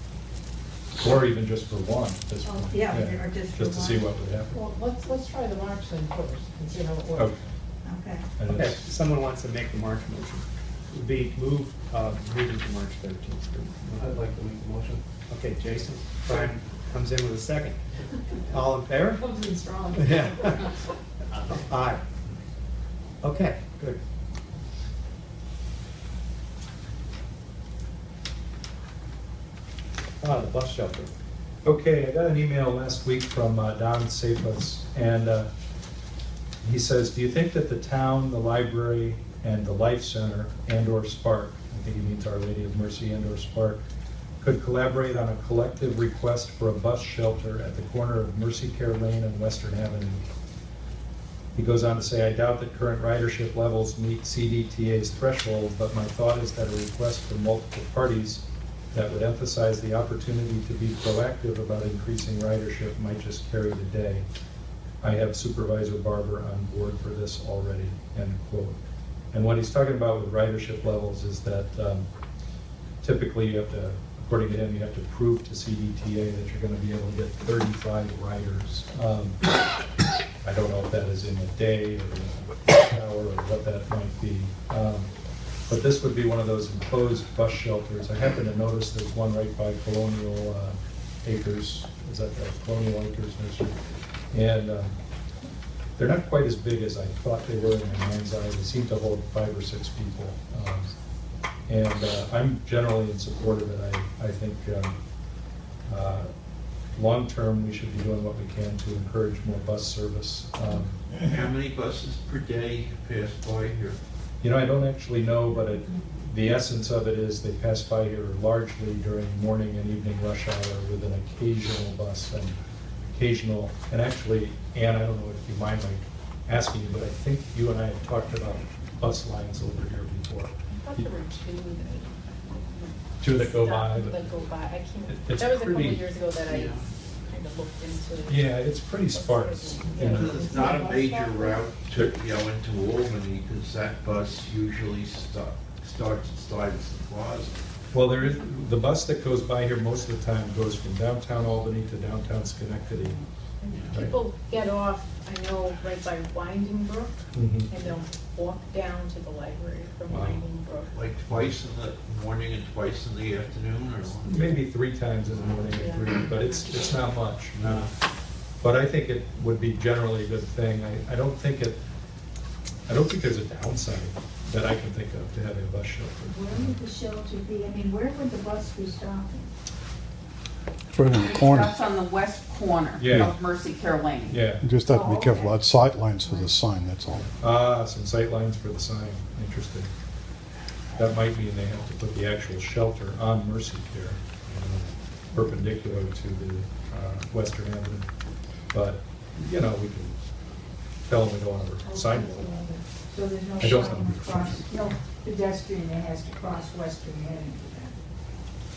Or even just for one at this point. Yeah, or just for to see one. what would happen. Well, let's try the March thing first and see how it works. Okay. Okay. And Okay, it's- someone wants to make the March motion. It would be move, meeting to March 13th. I'd like to make the motion. Okay, Jason, Brian comes in with a second. All in favor? Comes in strong. Yeah. Aye. Okay, good. Ah, the bus shelter. Okay, I got an email last week from Don Safas, and he says, do you think that the town, the library, and the Life Center and/or Spark, I think he means Our Lady of Mercy and/or Spark, could collaborate on a collective request for a bus shelter at the corner of Mercy Care Lane and Western Avenue? He goes on to say, I doubt that current ridership levels meet CDTA's threshold, but my thought is that a request from multiple parties that would emphasize the opportunity to be proactive about increasing ridership might just carry the day. I have Supervisor Barber on board for this already, end quote. And what he's talking about with ridership levels is that typically you have to, according to him, you have to prove to CDTA that you're going to be able to get 35 riders. I don't know if that is in a day or in an hour or what that might be. But this would be one of those enclosed bus shelters. I happen to notice there's one right by Colonial Acres. Is that the Colonial Acres Nursery? And they're not quite as big as I thought they were in my mind's eye. They seem to hold 5 or 6 people. And I'm generally in support of it. I think long-term, we should be doing what we can to encourage more bus service. How many buses per day pass by here? You know, I don't actually know, but the essence of it is they pass by here largely during morning and evening rush hour with an occasional bus and actually, Ann, I don't know if you mind my asking you, but I think you and I have talked about bus lines over here before. I thought there were Two that go by, That but go by, I can't, it's that was a couple pretty- of years ago that I kind of looked into. yeah, it's pretty sparse. you know. Because it's not a major route to, into Albany, because that bus usually starts inside the plaza. Well, there is, the bus that goes by here most of the time goes from downtown Albany to downtown Schenectady. Right. People get off, I know, right by Winding Brook, Mhm. and they'll walk down to the library from Wow. Winding Brook. Like twice in the morning and twice in the afternoon, or? Maybe 3 times in the morning and 3, but it's not much. But I think it would be generally a good thing. I don't think there's a downside that I can think of to having a bus shelter. Where would the shelter be? I mean, where would the bus be stopping? It's right in the corner. That's on the west corner Yeah. of Mercy Care Lane. Yeah. You just have to Oh, be careful, okay. that sight lines for the sign, that's all. Some sight lines for the sign. Interesting. That might mean they have to put the actual shelter on Mercy Care, perpendicular to the Western Avenue. But, you know, we can tell them to go on the sidewalk. So there's no I don't problem know. across, no pedestrian that has to cross Western Avenue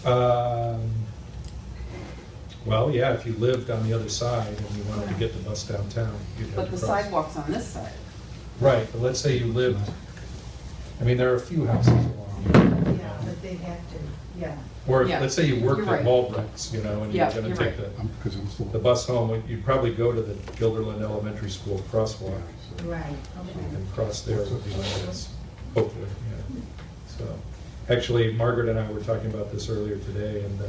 for Well, yeah, if you lived on the other side and you wanted to get the bus downtown, you'd have But to the cross. sidewalk's on this side. Right, but let's say you lived, I mean, there are a few houses along. that. Yeah, but they'd have to, yeah. Or Yeah, let's say you worked you're at right. Baldwin's, you know, and you're Yeah, gonna you're take right. Because it's the bus home, you'd probably go to the Gilderland Elementary School crosswalk Right, and cross there would be nice, hopefully, yeah. So, actually, Margaret and I were talking about this earlier today, and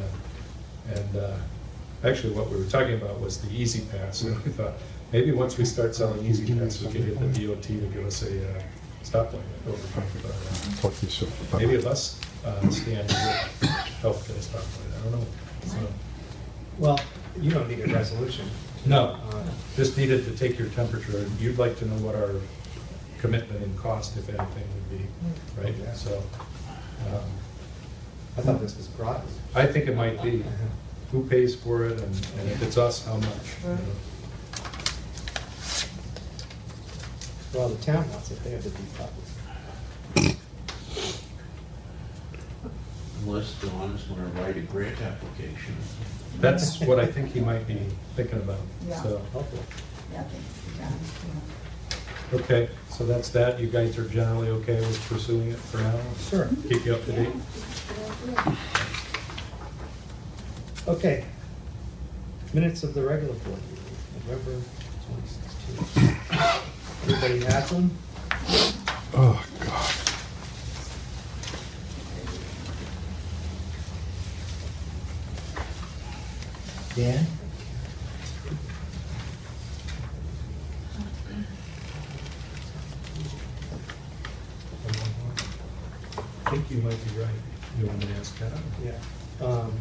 actually what we were talking about was the Easy Pass, and we thought, Maybe once we start selling Easy Pass, we can get the DOT to give us a stoplight over 25. Talk to you soon. Bye-bye. Maybe a bus stand would help get a stoplight, I don't know. So, Well, you don't need a resolution. no, just needed to take your temperature. You'd like to know what our commitment and cost, if anything, would be, right? Yeah. So, I thought this was gratis. I think it might be. Who pays for it, and if it's us, how much? you know? Well, the town wants it, they have the deep pockets. Unless Dawn is gonna write a grant application. That's what I think he might be thinking about, Yeah. so. Hopefully. Yeah, yeah. Okay, so that's that. You guys are generally okay with pursuing it for now? Sure. Keep you up to date? Okay. Minutes of the regular board meeting, November 2016. Everybody has them? Oh, God. Dan? I think you might be right. You want to ask Kevin? Yeah.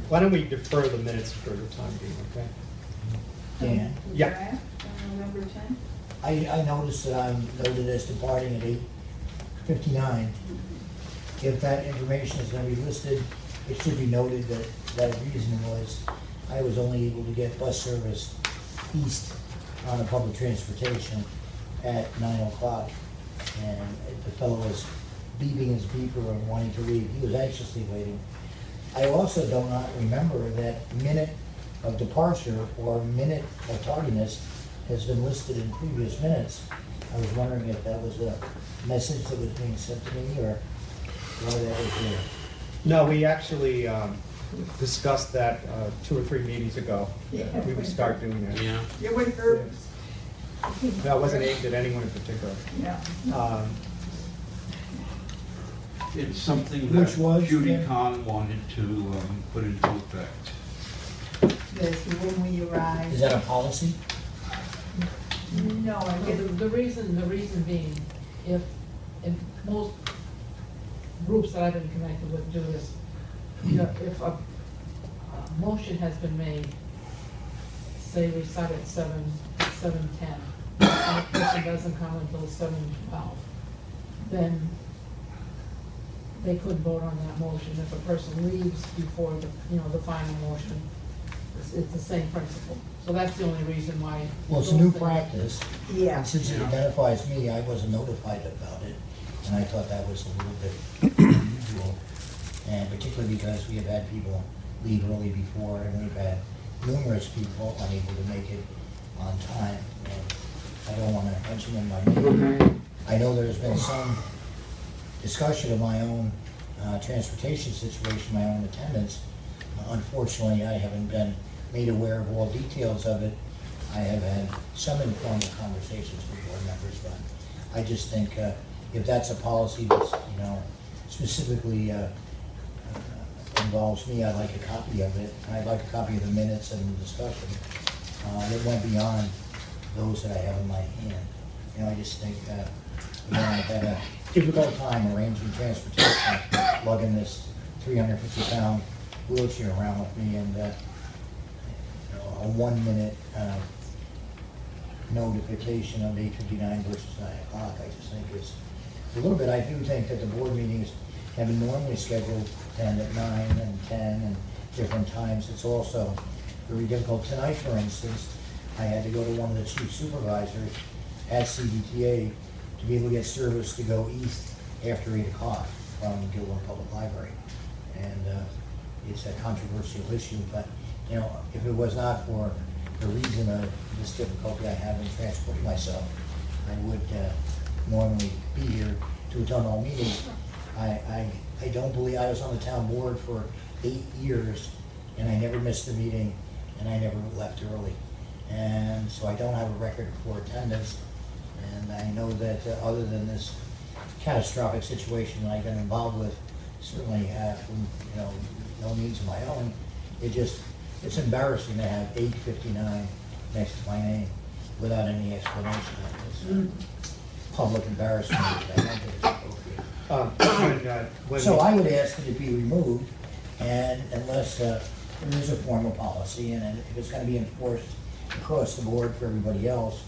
Why don't we defer the minutes for the time being, okay? Dan? Yeah. Draft on November 10th. I noticed that I'm noted as departing at 8:59. If that information is gonna be listed, it should be noted that that reason was I was only able to get bus service east on a public transportation at 9:00. And the fellow was beeping his beeper and wanting to leave. He was anxiously waiting. I also do not remember that minute of departure or minute of tardiness has been listed in previous minutes. I was wondering if that was a message that was being sent to me or why that was there. No, we actually discussed that 2 or 3 meetings ago. Yeah. We would start doing that. Yeah. Yeah, with herbs. That wasn't aimed at anyone in particular. Yeah. It's something Which that was, Judy Ken? Kahn wanted to put into effect. That's when we arrived. Is that a policy? No, I So guess. the reason being, if, in most groups that I've been connected with do this, you know, if a motion has been made, say we start at 7:10, and the person doesn't come until 7:12, then they could vote on that motion. If a person leaves before the, you know, the final motion, it's the same principle. So that's the only reason why. Well, it's a new practice. Yeah. And since it identifies me, I wasn't notified about it, and I thought that was a little bit unusual. And particularly because we have had people leave early before, and we've had numerous people unable to make it on time. And I don't want to mention them by name. I know there's been some discussion of my own transportation situation, my own attendance. Unfortunately, I haven't been made aware of all details of it. I have had some informal conversations with board members, but I just think if that's a policy that's, you know, specifically involves me, I'd like a copy of it. I'd like a copy of the minutes and the discussion. It went beyond those that I have in my hand. You know, I just think, you know, I've had a difficult time arranging transportation, lugging this 350-pound wheelchair around with me, and you know, a 1-minute notification of 8:59 versus 9:00, I just think is a little bit. I do think that the board meetings have been normally scheduled 10 at 9 and 10 and different times. It's also very difficult. Tonight, for instance, I had to go to one of the chief supervisors at CDTA to be able to get service to go east after 8 o'clock from Gilroy Public Library. And it's a controversial issue, but, you know, if it was not for the reason of this difficulty I have in transporting myself, I would normally be here to attend all meetings. I don't believe, I was on the town board for 8 years, and I never missed a meeting, and I never left early. And so I don't have a record for attendance, and I know that other than this catastrophic situation that I've been involved with, certainly from, you know, no means of my own, it's embarrassing to have 8:59 next to my name. without any explanation. It's public embarrassment. I don't think it's appropriate. So I would ask that it be removed, and unless there is a formal policy, and if it's gonna be enforced across the board for everybody else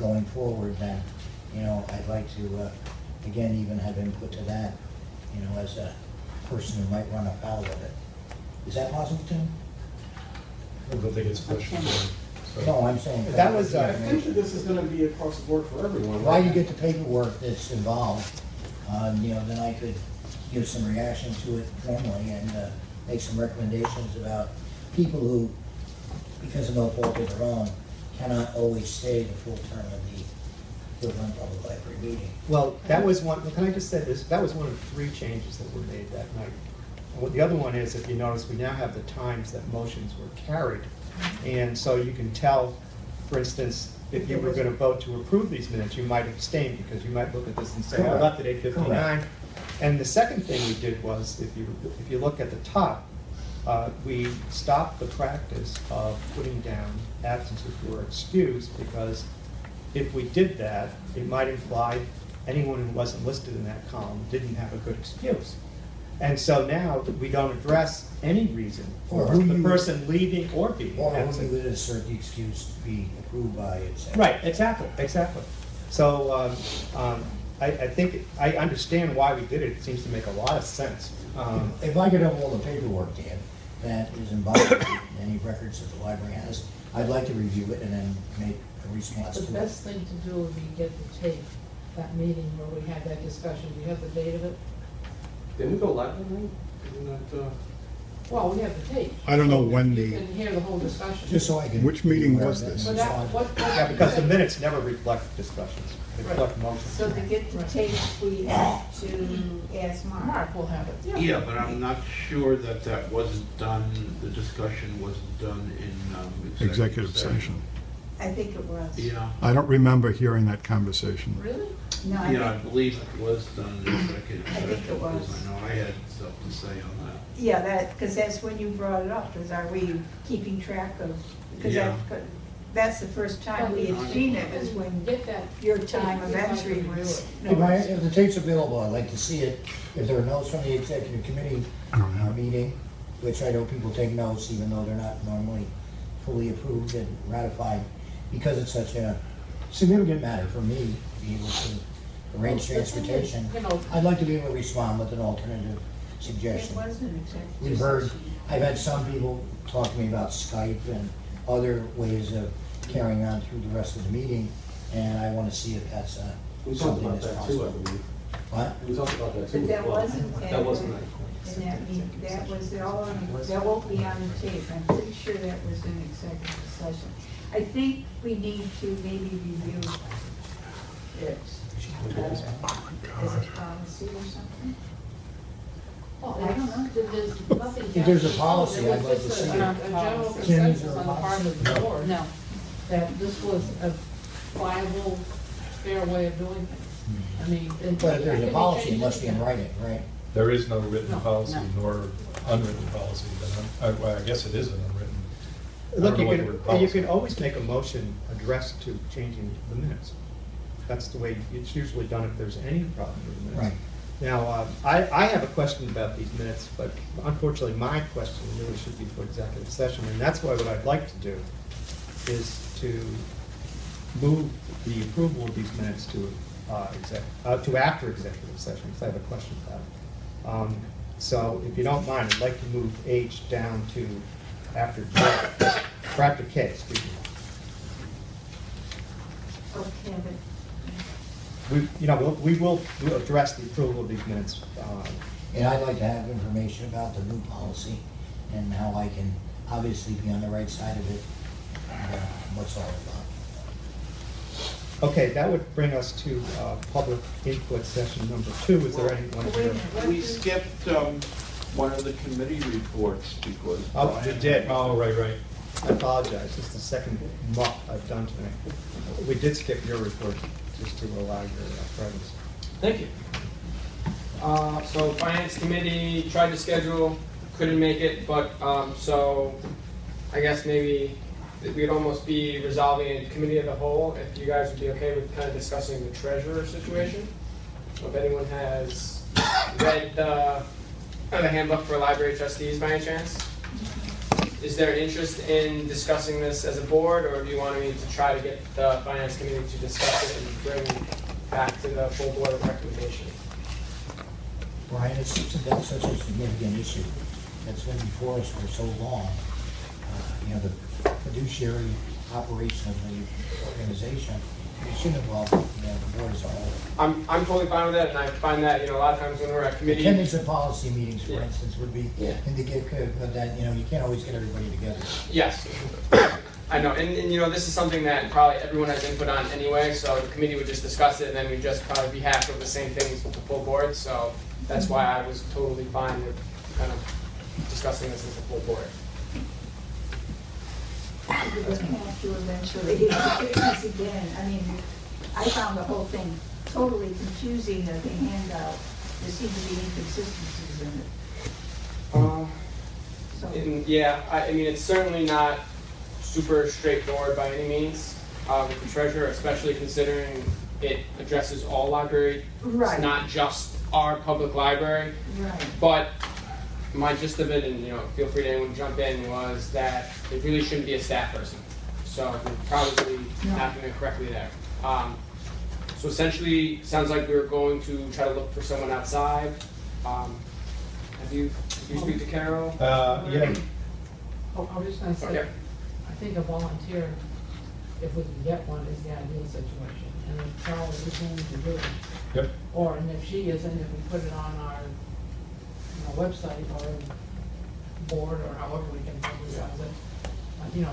going forward, then, you know, I'd like to, again, even have input to that, you know, as a person who might run afoul of it. Is that possible, Tim? I don't think it's a question. No, I'm saying. That was, I think that this is gonna be across the board for everyone. Why you get the paperwork that's involved, you know, then I could give some reaction to it formally and make some recommendations about people who, because of no fault of their own, cannot always stay the full term of the Woodland Public Library meeting. well, that was one, can I just say this, that was one of 3 changes that were made that night. And what the other one is, if you notice, we now have the times that motions were carried. And so you can tell, for instance, if you were gonna vote to approve these minutes, you might abstain, because you might look at this and say, I left at 8:59. And the second thing we did was, if you look at the top, we stopped the practice of putting down absences were excused, because if we did that, it might imply anyone who wasn't listed in that column didn't have a good excuse. And so now we don't address any reason Or for who the you- person leaving or being Or who absent. you would assert the excuse to be approved by, et cetera. Right, exactly. So I think, I understand why we did it. It seems to make a lot of sense. If I could have all the paperwork, Dan, that is involved in any records that the library has, I'd like to review it and then make a response The to it. best thing to do would be get the tape, that meeting where we had that discussion. Do you have the date of it? Didn't we go live on that? Isn't that, Well, we have the tape. I don't know when You the, can hear the whole discussion. Just so I can. Which meeting was this? But that, what? Yeah, because the minutes never reflect discussions. They reflect motions. So to get the tape, we have to ask Mark. Mark will have it. Yeah, but I'm not sure that that wasn't done, the discussion wasn't done in executive session. I think it was. Yeah, I don't remember hearing that conversation. Really? No, I yeah, I think, believe it was done in executive I session, think it was. because I know I had stuff to say on that. yeah, that, because that's when you brought it up, is are we keeping track of, because Yeah. that's the first time we had seen it, is when Get that. your time of entry was. If the tape's available, I'd like to see it. If there are notes from the executive committee meeting, which I know people take notes, even though they're not normally fully approved and ratified, because it's such a significant matter for me to be able to arrange transportation. You know, I'd like to be able to respond with an alternative It suggestion. was an executive We've heard, session. I've had some people talk to me about Skype and other ways of carrying on through the rest of the meeting, and I want to see if that's we talked something about that's that too, I possible. believe. What? We talked about that too. But that as well. wasn't. That wasn't. And that was all, that won't be on the tape, I'm pretty sure that was an executive session. I think we need to maybe review it as a policy or something. well, I don't know. There's nothing. If there's a yet. policy, There I'd was like to just see a it. general Tim, is consensus there a on the part of policy? the board. No. That this was a viable, fair way of doing things. I mean. But if there's a policy, it must be in writing, right? There is no written No, policy no. nor unwritten policy, but well, I guess it is an unwritten. I Look, don't know what the word you policy can always make a motion addressed to changing the minutes. That's the way it's usually done if there's any problem with the minutes. Right. Now, I have a question about these minutes, but unfortunately, my question really should be for executive session, and that's why what I'd like to do is to move the approval of these minutes to after executive session, because I have a question about it. So if you don't mind, I'd like to move H down to after J, or after K, excuse me. Okay, but We'll address the approval of these minutes. And I'd like to have information about the new policy and how I can obviously be on the right side of it, and what's all about. Okay, that would bring us to public input session number 2. Is there anyone here? We skipped one of the committee reports because. Oh, you did. Oh, right. I apologize. This is the second muck I've done tonight. We did skip your report just to allow your presence. Thank you. So Finance Committee tried to schedule, couldn't make it, but so I guess maybe we'd almost be resolving a committee of the whole, if you guys would be okay with kind of discussing the treasurer situation. If anyone has read the handbook for library trustees by any chance? Is there an interest in discussing this as a board, or do you want me to try to get the finance committee to discuss it and bring back to the full board of recommendation? Brian, it seems that that's such a significant issue that's been before us for so long. The fiduciary operation of the organization, it should involve, the board as a whole. I'm totally fine with that, and I find that, a lot of times when we're at committee. Attendance at policy meetings, for Yeah. instance, would be Yeah. indicative, but then, you can't always get everybody together. Yes, I know, and this is something that probably everyone has input on anyway, so the committee would just discuss it, and then we'd just probably rehash over the same things with the full board, so that's why I was totally fine with kind of discussing this as a full board. We're going to have to eventually, because again, I found the whole thing totally confusing, the handout. There seemed to be inconsistencies in it. It's certainly not super straightforward by any means with the treasurer, especially considering it addresses all library. Right. It's not just our public library. Right. But my gist of it, and feel free to anyone jump in, was that it really shouldn't be a staff person. So we're probably not doing it correctly there. So essentially, sounds like we're going to try to look for someone outside. Did you speak to Carol? Yeah. Oh, I was just gonna say, Okay. I think a volunteer, if we can get one, is the ideal situation. And if Carol is willing to do it. Yep. Or, and if she isn't, if we put it on our website or board or however we can publicize it,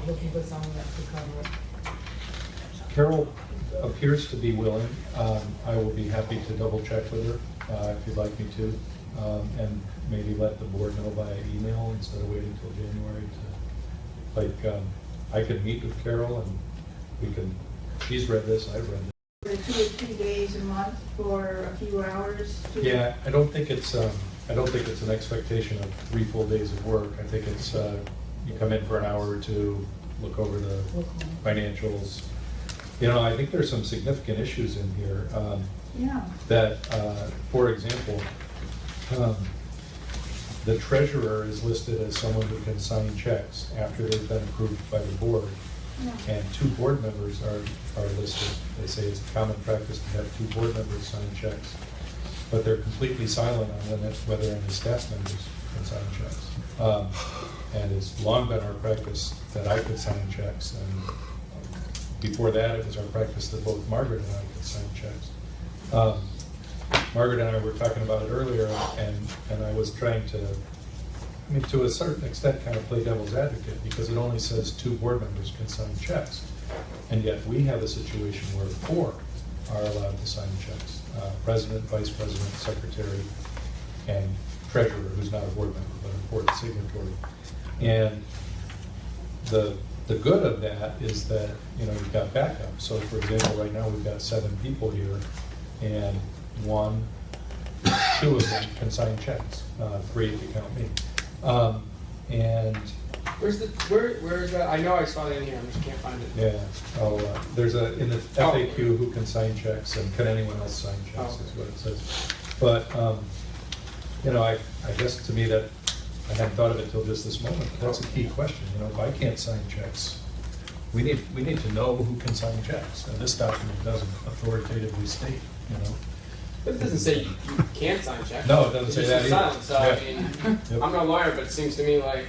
looking for someone that could cover it. Carol appears to be willing. I will be happy to double check with her if you'd like me to, and maybe let the board know via email instead of waiting until January to, I could meet with Carol and she's read this, I've read it. For 2 or 3 days a month for a few hours? Yeah, I don't think it's an expectation of 3 full days of work. I think it's, you come in for an hour or two, look over the financials. I think there's some significant issues in here. That, for example, the treasurer is listed as someone who can sign checks after they've been approved by the board. And 2 board members are listed. They say it's a common practice to have 2 board members sign checks, but they're completely silent on whether any staff members can sign checks. And it's long been our practice that I could sign checks, and before that, it was our practice that both Margaret and I could sign checks. Margaret and I were talking about it earlier, and I was trying to a certain extent, kind of play devil's advocate, because it only says 2 board members can sign checks. And yet we have a situation where 4 are allowed to sign checks. President, vice president, secretary, and treasurer, who's not a board member, but an important signatory. And the good of that is that, you've got backup. So for example, right now we've got 7 people here, and 2 of them can sign checks, 3 if you count me. And where is that? I know I saw it in here, I just can't find it. yeah, there's in the FAQ who can sign checks and can anyone else sign checks is what it says. But I guess to me that I hadn't thought of it until just this moment. But that's a key question. If I can't sign checks, we need to know who can sign checks. And this document doesn't authoritatively state. But it doesn't say you can't sign checks. No, it doesn't say that either. Silent, so Yep. I'm no lawyer, but it seems to me like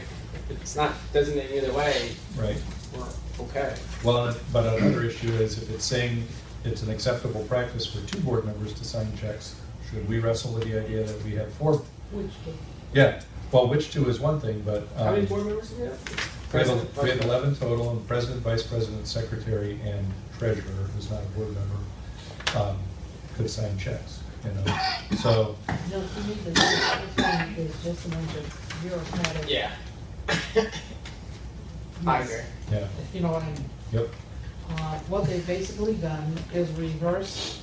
if it's not designated either way, Right. we're okay. Well, but another issue is if it's saying it's an acceptable practice for 2 board members to sign checks, should we wrestle with the idea that we have 4? Which 2? Yeah. Well, which 2 is one thing, but How many board members do we have? we have 11 total, and president, vice president, secretary, and treasurer, who's not a board member, could sign checks. So. No, to me, the thing is just a bunch of bureaucratic. Yeah. I agree. Yeah. If you know what I mean. Yep. What they've basically done is reverse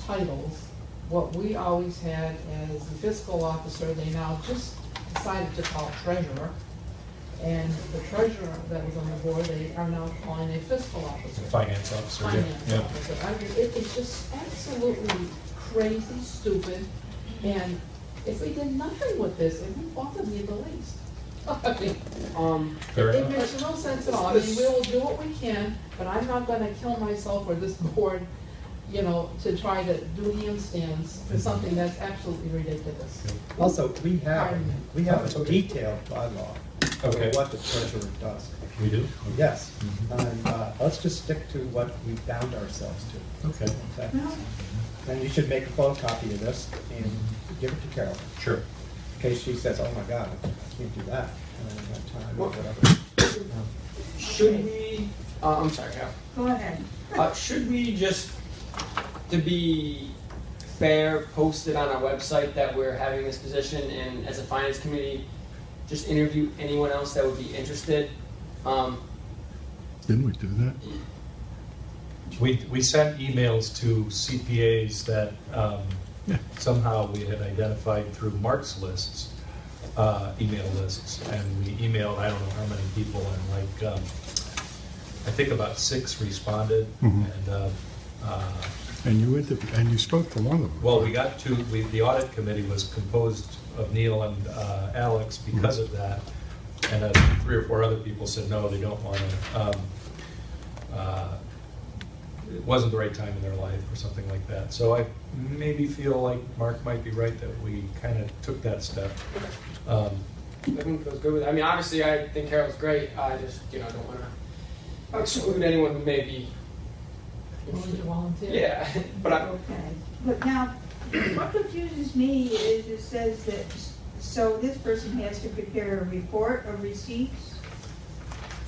titles. What we always had as the fiscal officer, they now just decided to call treasurer. And the treasurer that was on the board, they are now calling a fiscal officer. Finance officer, yeah. Finance Yeah. officer. I mean, it's just absolutely crazy, stupid, and if we did nothing with this, it wouldn't bother me the least. I mean, Fair it enough. makes no sense at all. I mean, we will do what we can, but I'm not gonna kill myself or this board, you know, to try to do handstands for something that's absolutely ridiculous. Also, we have It's a okay. detailed bylaw Okay. for what the treasurer does. We do? Yes, Mhm. and let's just stick to what we bound ourselves to. Okay. In fact, and you should make a photocopy of this and give it to Carol, Sure. in case she says, oh my God, I can't do that, I don't have time, or whatever. Should we, I'm sorry, Cal. Go ahead. Should we just, to be fair, post it on our website that we're having this position, and as a finance committee, just interview anyone else that would be interested? Didn't we do that? We sent emails to CPAs that somehow we had identified through Mark's lists, email lists, and we emailed, I don't know how many people, and like, I think about 6 responded, Mhm. and And you spoke to one of them. well, we got to, the audit committee was composed of Neil and Alex because of that, and 3 or 4 other people said, no, they don't want to. It wasn't the right time in their life or something like that. So I maybe feel like Mark might be right that we kind of took that step. Everyone feels good with it. I mean, obviously, I think Carol's great. I just, don't want to exclude anyone who may be Willing to volunteer? Yeah, but I, Okay, but now, what confuses me is it says that, so this person has to prepare a report of receipts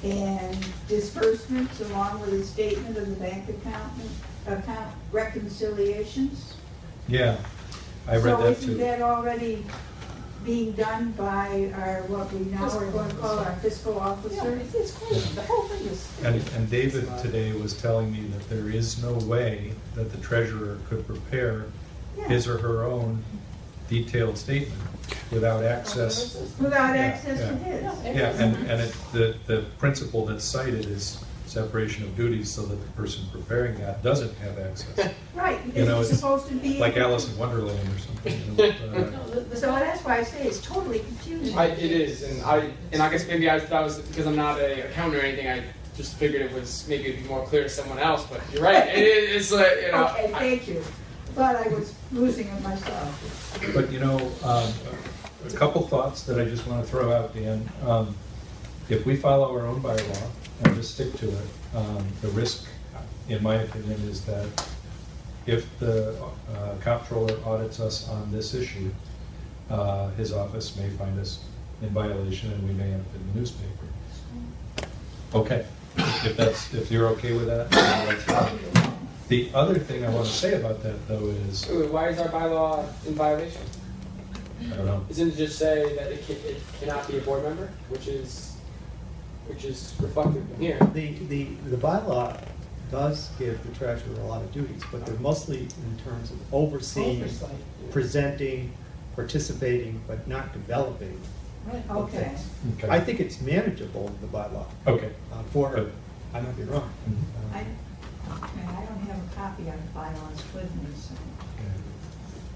and disbursements along with a statement of the bank account reconciliations? Yeah, I read So that isn't too. that already being done by our, what we now are going to call our fiscal Yeah, officer? it's crazy, the whole thing is. And David today was telling me that there is no way that the treasurer could prepare his or her own detailed statement without access. Without Yeah, access to yeah. his? Yeah, and the principle that's cited is separation of duties so that the person preparing that doesn't have access. Right, You know, because it's supposed to be. Like Alice in Wonderland or something. So that's why I say it's totally confusing. it is, and I guess maybe I thought it was because I'm not an accountant or anything. I just figured it was maybe it'd be more clear to someone else. But you're right. It's like Okay, thank you. But I was losing it myself. But a couple thoughts that I just want to throw out, Dan. If we follow our own bylaw and just stick to it, the risk, in my opinion, is that if the comptroller audits us on this issue, his office may find us in violation and we may end up in the newspaper. Okay, if you're okay with that, that's fine. The other thing I want to say about that, though, is, why is our bylaw in violation? I don't know. Isn't it just say that it cannot be a board member, which is reflected in here? The bylaw does give the treasurer a lot of duties, but they're mostly in terms of overseeing, Oversight. presenting, participating, but not developing Right. of Okay. things. Okay. I think it's manageable, the bylaw, Okay. for her. Good. I might be wrong. I don't have a copy of the bylaws with me, so.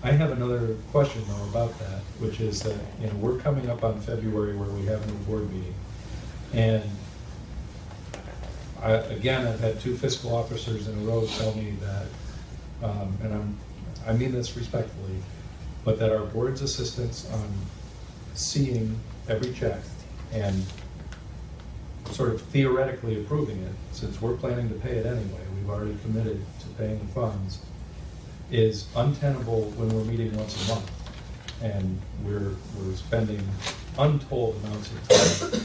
I have another question though about that, which is that, we're coming up on February where we have a new board meeting. And I've had 2 fiscal officers in a row tell me that, and I mean this respectfully, but that our board's assistance on seeing every check and sort of theoretically approving it, since we're planning to pay it anyway, we've already committed to paying the funds, is untenable when we're meeting once a month. And we're spending untold amounts of time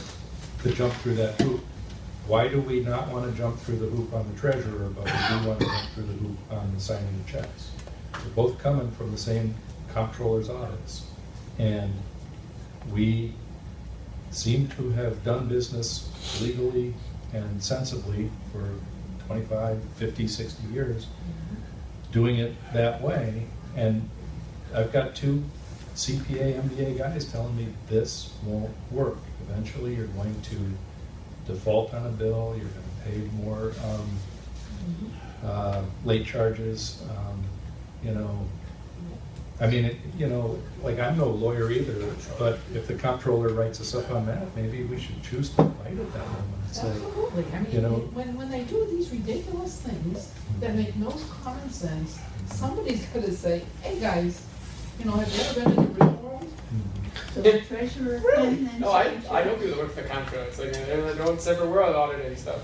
to jump through that hoop. Why do we not want to jump through the hoop on the treasurer, but we do want to jump through the hoop on the signing of checks? They're both coming from the same comptroller's audits. And we seem to have done business legally and sensibly for 25, 50, 60 years, doing it that way. And I've got 2 CPA, MBA guys telling me this won't work. Eventually, you're going to default on a bill, you're gonna pay more late charges, you know. I mean, like, I'm no lawyer either, but if the comptroller writes us up on that, maybe we should choose to bite at that one and say, Absolutely, I you know. mean, when they do these ridiculous things that make no common sense, somebody's gonna say, hey, guys, you know, have you ever been in the real world? So the treasurer can then. No, I know people that work for the comptroller, it's like, they're in their own separate world auditing stuff.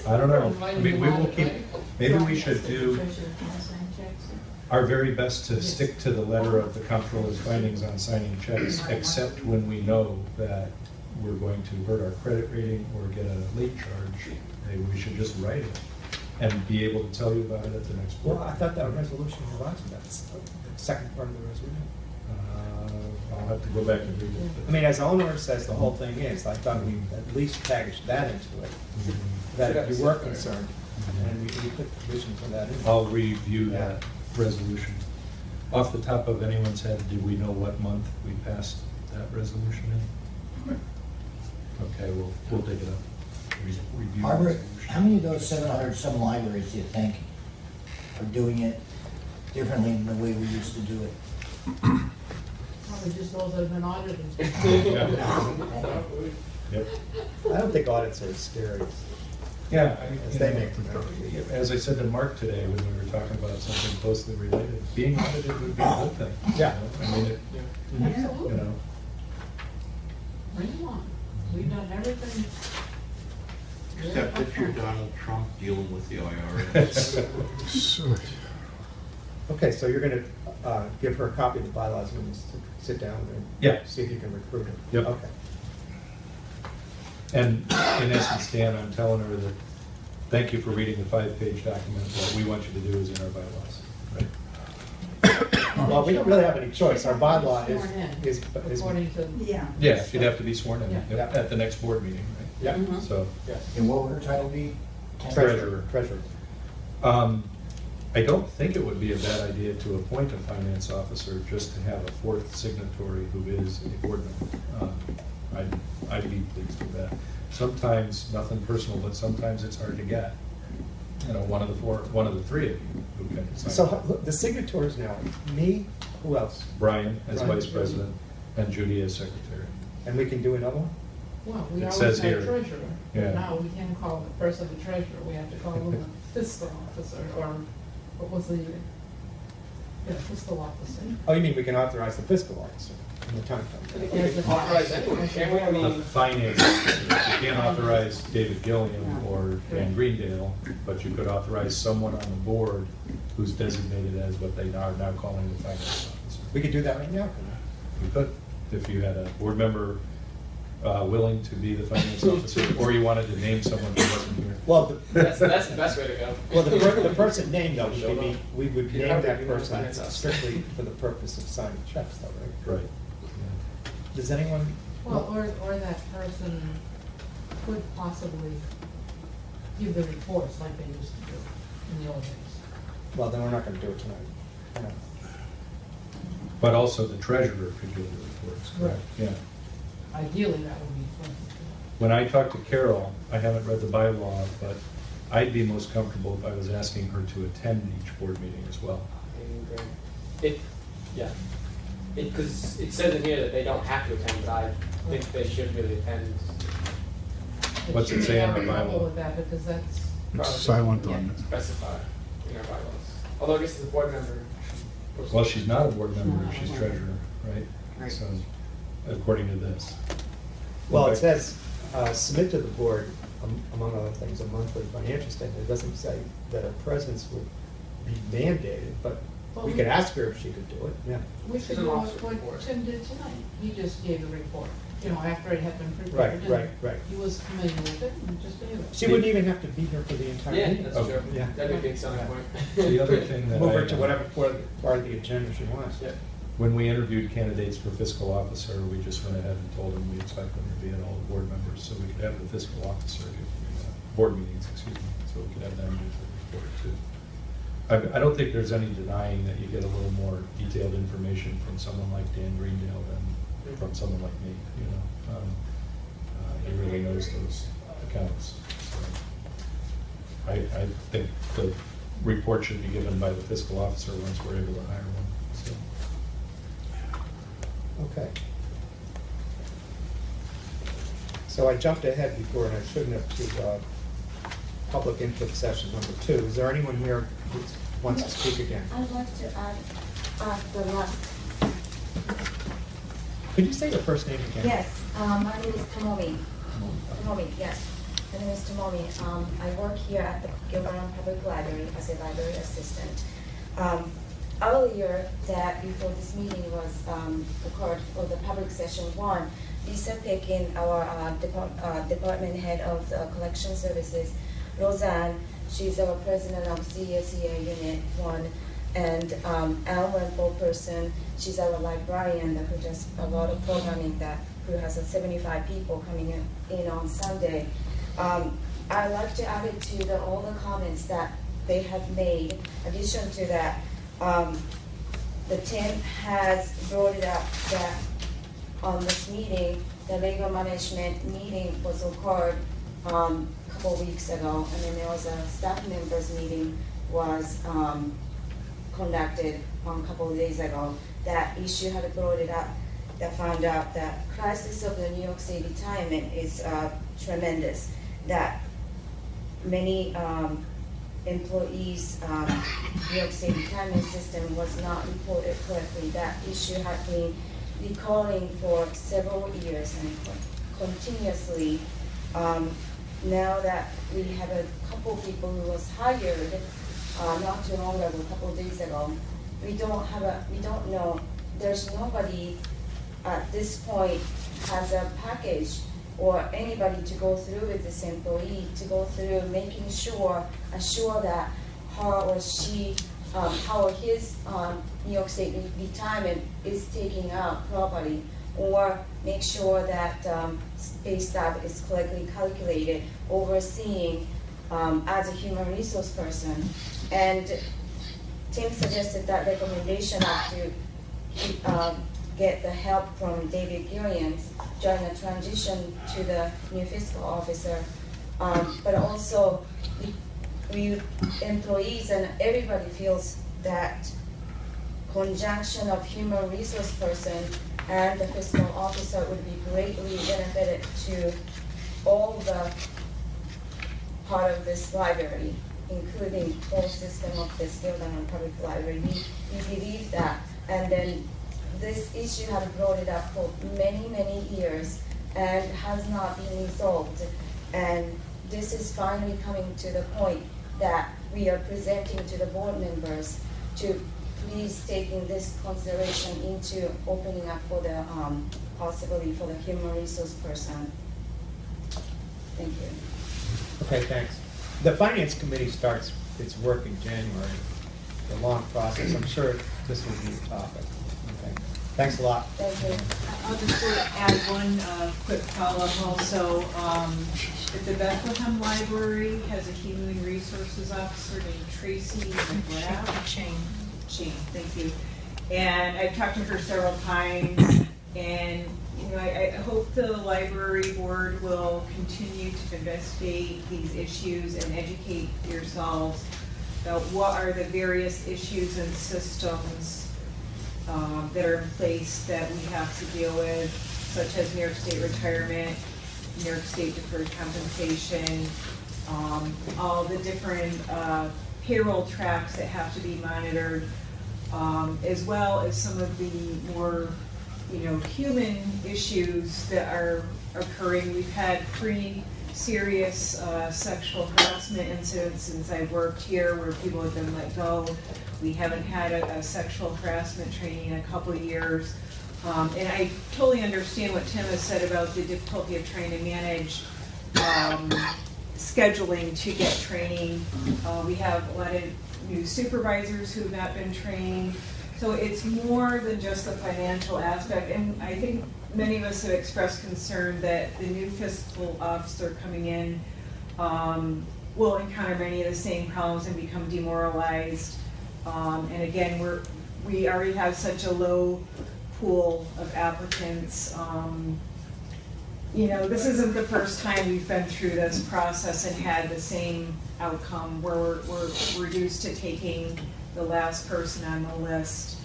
I don't know, I mean, we will keep, maybe we should do Treasurer can sign checks. our very best to stick to the letter of the comptroller's findings on signing checks, except when we know that we're going to hurt our credit rating or get a late charge. Maybe we should just write it and be able to tell you about it at the next board. Well, I thought that resolution was on that, the second part of the resolution. I'll have to go back and read it. I mean, as owner says the whole thing is, I thought we at least packaged that into it, that you were concerned, and we put provision for that in. I'll review that resolution. Off the top of anyone's head, do we know what month we passed that resolution in? Okay, we'll dig it up. Review the Barbara, resolution. how many of those 700 some libraries do you think are doing it differently than the way we used to do it? Probably just those that have been audited. Yep. I don't think audits are as scary. Yeah, As they make them out. as I said to Mark today when we were talking about something closely related, being audited would be a good thing. Yeah. I mean, it, you Absolutely. know, Bring them on. We've done everything. Except that you're Donald Trump dealing with the IRS. Okay, so you're gonna give her a copy of the bylaws when you sit down and Yeah. see if you can recruit her? Yep. Okay. And in essence, Dan, I'm telling her that, thank you for reading the 5-page document. What we want you to do is in our bylaws, right? Well, we don't really have any choice. Our bylaw Sworn in, is According to. Yeah. Yeah, she'd have to be sworn in Yeah. yep, at the next board meeting, right? Yeah. Mhm. So, And what would her title be? Treasurer. Treasurer. I don't think it would be a bad idea to appoint a finance officer just to have a fourth signatory who is a board member. I'd be pleased with that. Sometimes, nothing personal, but sometimes it's hard to get. You know, one of the three of you who can sign. So look, the signatories now, me, who else? Brian as Brian. vice president and Judy as secretary. And we can do another one? Well, we It always says had here. treasurer. Yeah. Now we can't call the person the treasurer, we have to call them the fiscal officer, or what was the, fiscal officer. Oh, you mean we can authorize the fiscal officer when the time comes? As the- Authorize anyone, can't we? I A mean, finance, you can't authorize David Gilliam or Dan Greendale, but you could authorize someone on the board who's designated as what they are now calling the finance officer. We could do that right now, couldn't You could, if you had a board member willing to be the finance officer, or you wanted to name someone who wasn't here. we? Well, that's the best way to go. well, the person named though, we would You name have to that be person finance officer. strictly for the purpose of signing checks though, right? Right. Does anyone? Well, or that person could possibly give the reports like they used to do in the old days. Well, then we're not gonna do it tonight. We're not. But also the treasurer could give the reports, correct? Yeah. Ideally, that would be fun. When I talked to Carol, I haven't read the bylaw, but I'd be most comfortable if I was asking her to attend each board meeting as well. Because it says in here that they don't have to attend, but I think they should really attend. What's it say in our Should we have trouble bylaw? with that, because that's. It's silent on it. Specify in our bylaws. Although I guess as a board member. Well, she's not a board member, she's treasurer, right? Right. So, according to this. Well, it says, submit to the board, among other things, a monthly financial statement. It doesn't say that her presence would be mandated, but we could ask her if she could do it, yeah. We should She's an do officer what before. Tim did tonight. He just gave the report, you know, after it had been Right, prepared. right, right. He was familiar with it and just gave it. She wouldn't even have to be here for the entire Yeah, meeting. that's Okay. true. Yeah. That'd be a big selling point. The other thing that Move her I, to whatever part of the agenda she wants. Yeah. when we interviewed candidates for fiscal officer, we just went ahead and told them we expect them to be at all the board members, so we could have the fiscal officer, board meetings, excuse me, so we could have them do the report too. I don't think there's any denying that you get a little more detailed information from someone like Dan Greendale than from someone like me, you know. He really knows those accounts. So I think the report should be given by the fiscal officer once we're able to hire one, so. Okay. So I jumped ahead before, and I shouldn't have, to public input session number 2. Is there anyone here who wants to speak again? I'd like to add the last. Could you say your first name again? Yes, my name is Tomomi. Tomomi, yes. My name is Tomomi. I work here at the Gilberton Public Library as a library assistant. Earlier, that before this meeting was recorded for the public session 1, Lisa Pekin, our department head of the collection services, Roseanne, she's our president of CSEA Unit 1, and Alma Person, she's our librarian that who does a lot of programming that who has 75 people coming in on Sunday. I'd like to add it to all the comments that they have made. In addition to that, the team has brought it up that on this meeting, the labor management meeting was occurred a couple of weeks ago, and then there was a staff members meeting was conducted a couple of days ago. That issue had brought it up, that found out that crisis of the New York City retirement is tremendous, that many employees, New York City retirement system was not reported correctly. That issue had been recalling for several years and continuously. Now that we have a couple people who was hired not too long ago, a couple of days ago, we don't know, there's nobody at this point has a package or anybody to go through with this employee, to go through making assure that her or she, how his New York State retirement is taking out properly, or make sure that pay stub is correctly calculated, overseeing as a human resource person. And Tim suggested that recommendation to get the help from David Gillians during the transition to the new fiscal officer. But also, we employees and everybody feels that conjunction of human resource person and the fiscal officer would be greatly benefited to all the part of this library, including whole system of this Gilberton Public Library. We believe that, and then this issue has brought it up for many, many years and has not been resolved. And this is finally coming to the point that we are presenting to the board members to please taking this consideration into opening up for the possibility for the human resource person. Thank you. Okay, thanks. The Finance Committee starts its work in January. It's a long process. I'm sure this will be a topic. Okay. Thanks a lot. Thank you. I'll just add one quick follow-up also. The Bethlehem Library has a human resources officer named Tracy McGrath. Shane, thank you. And I've talked to her several times, and I hope the library board will continue to investigate these issues and educate yourselves about what are the various issues and systems that are in place that we have to deal with, such as New York State retirement, New York State deferred compensation, all the different payroll tracks that have to be monitored, as well as some of the more human issues that are occurring. We've had pretty serious sexual harassment incidents since I've worked here where people have been let go. We haven't had a sexual harassment training in a couple of years. And I totally understand what Tim has said about the difficulty of trying to manage scheduling to get training. We have a lot of new supervisors who have not been trained. So it's more than just the financial aspect. And I think many of us have expressed concern that the new fiscal officer coming in will encounter many of the same problems and become demoralized. And again, we already have such a low pool of applicants. You know, this isn't the first time we've been through this process and had the same outcome where we're reduced to taking the last person on the list.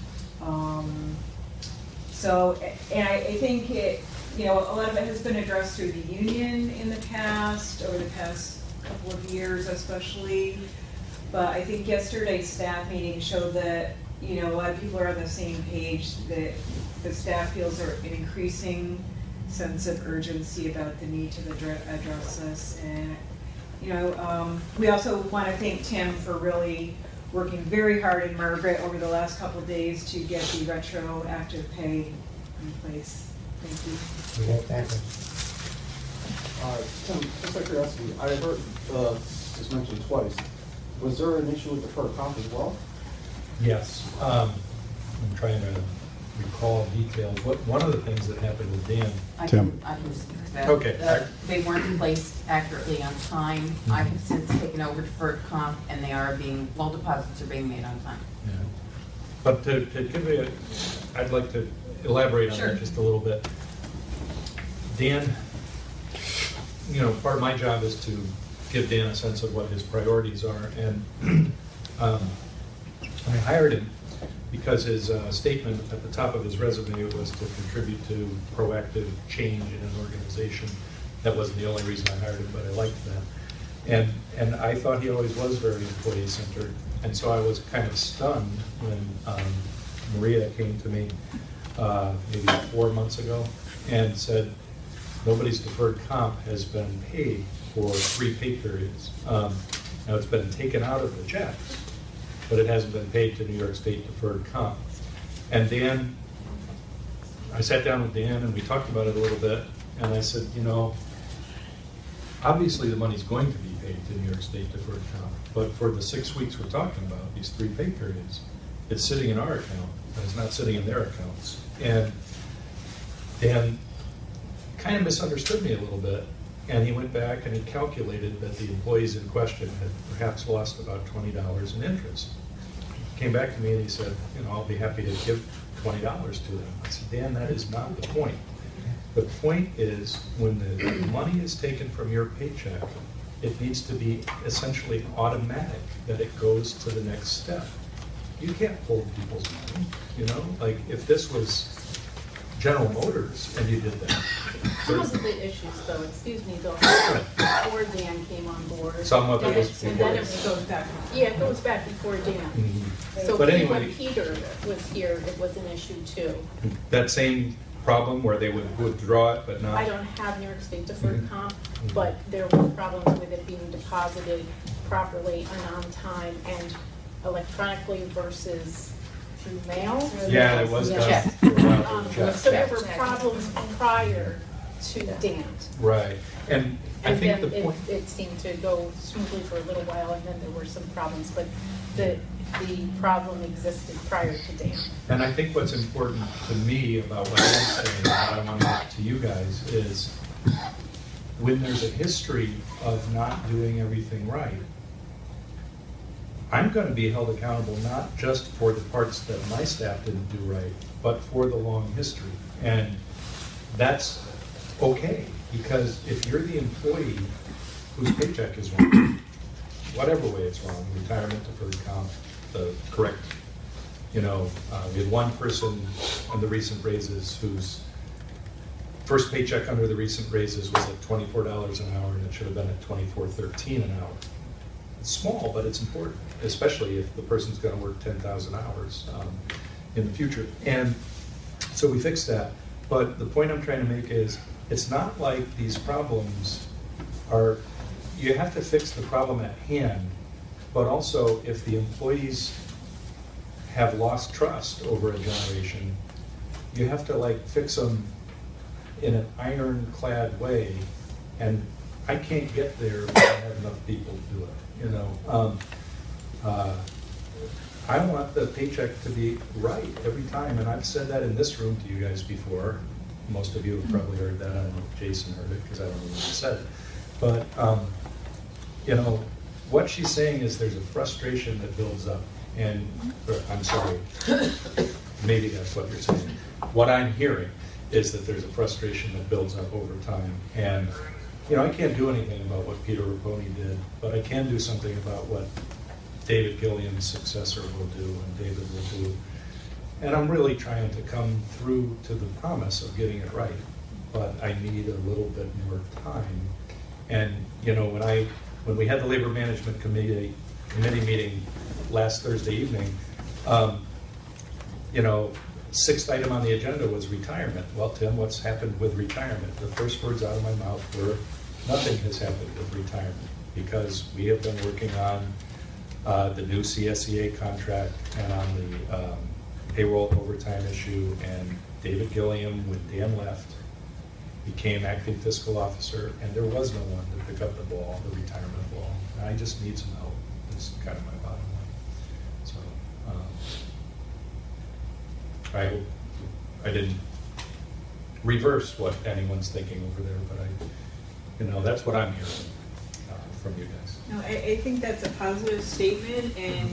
So, and I think it, you know, a lot of it has been addressed through the union in the past, over the past couple of years especially. But I think yesterday's staff meeting showed that, you know, a lot of people are on the same page, that the staff feels an increasing sense of urgency about the need to address this. And, you know, we also want to thank Tim for really working very hard, and Margaret over the last couple of days to get the retroactive pay in place. Thank you. Thank you. Tim, just out of curiosity, I heard this mentioned twice. Was there an issue with deferred comp as well? Yes. I'm trying to recall details. One of the things that happened with Dan. I Tim. can speak to that. Okay. They weren't placed accurately on time. I have since taken over deferred comp, and they are being, all deposits are being made on time. Yeah. But to give you, I'd like to elaborate on that just a little bit. Dan, you know, part of my job is to give Dan a sense of what his priorities are, and I hired him because his statement at the top of his resume was to contribute to proactive change in an organization. That wasn't the only reason I hired him, but I liked that. And I thought he always was very employee-centered, and so I was kind of stunned when Maria came to me maybe 4 months ago and said, nobody's deferred comp has been paid for 3 pay periods. Now it's been taken out of the checks, but it hasn't been paid to New York State deferred comp. And Dan, I sat down with Dan and we talked about it a little bit, and I said, you know, obviously the money's going to be paid to New York State deferred comp, but for the 6 weeks we're talking about, these 3 pay periods, it's sitting in our account, and it's not sitting in their accounts. And Dan kind of misunderstood me a little bit, and he went back and he calculated that the employees in question had perhaps lost about $20 in interest. He came back to me and he said, you know, I'll be happy to give $20 to them. I said, Dan, that is not the point. The point is, when the money is taken from your paycheck, it needs to be essentially automatic, that it goes to the next step. You can't hold people's money, you know? Like, if this was General Motors and you did that. Some of the issues, though, excuse me, though, before Dan came on board. Some of it was And then before. it goes back. Yeah, it goes back before Dan. Mhm. So But when anyway, Peter was here, it was an issue too. that same problem where they would withdraw it but not. I don't have New York State deferred Mhm. comp, but there were problems with it being deposited properly and on time and electronically versus through mail. Yeah, it was done Check. for a while through check. So there were problems prior to Dan. Right, and I And think then the point. it seemed to go smoothly for a little while, and then there were some problems, but the problem existed prior to Dan. And I think what's important to me about what I'm saying, what I want to get to you guys, is when there's a history of not doing everything right, I'm going to be held accountable not just for the parts that my staff didn't do right, but for the long history. And that's okay, because if you're the employee whose paycheck is wrong, whatever way it's wrong, retirement, deferred comp, the correct, you know, we had one person in the recent raises whose first paycheck under the recent raises was at $24 an hour, and it should have been at $24.13 an hour. It's small, but it's important, especially if the person's going to work 10,000 hours in the future. And so we fixed that. But the point I'm trying to make is, it's not like these problems are, you have to fix the problem at hand, but also if the employees have lost trust over a generation, you have to like fix them in an ironclad way, and I can't get there if I have enough people to do it, you know. I want the paycheck to be right every time, and I've said that in this room to you guys before. Most of you have probably heard that. I don't know if Jason heard it, because I don't know what he said. But, you know, what she's saying is there's a frustration that builds up, and, or, I'm sorry, maybe that's what you're saying. What I'm hearing is that there's a frustration that builds up over time, and, you know, I can't do anything about what Peter Raponi did, but I can do something about what David Gilliam's successor will do, and David will do. And I'm really trying to come through to the promise of getting it right, but I need a little bit more time. And, you know, when we had the Labor Management Committee meeting last Thursday evening, you know, 6th item on the agenda was retirement. Well, Tim, what's happened with retirement? The first words out of my mouth were, nothing has happened with retirement, because we have been working on the new CSEA contract and on the payroll overtime issue, and David Gilliam, when Dan left, became acting fiscal officer, and there was no one to pick up the ball, the retirement ball. And I just need some help. That's kind of my bottom line. So I didn't reverse what anyone's thinking over there, but you know, that's what I'm hearing from you guys. No, I think that's a positive statement, and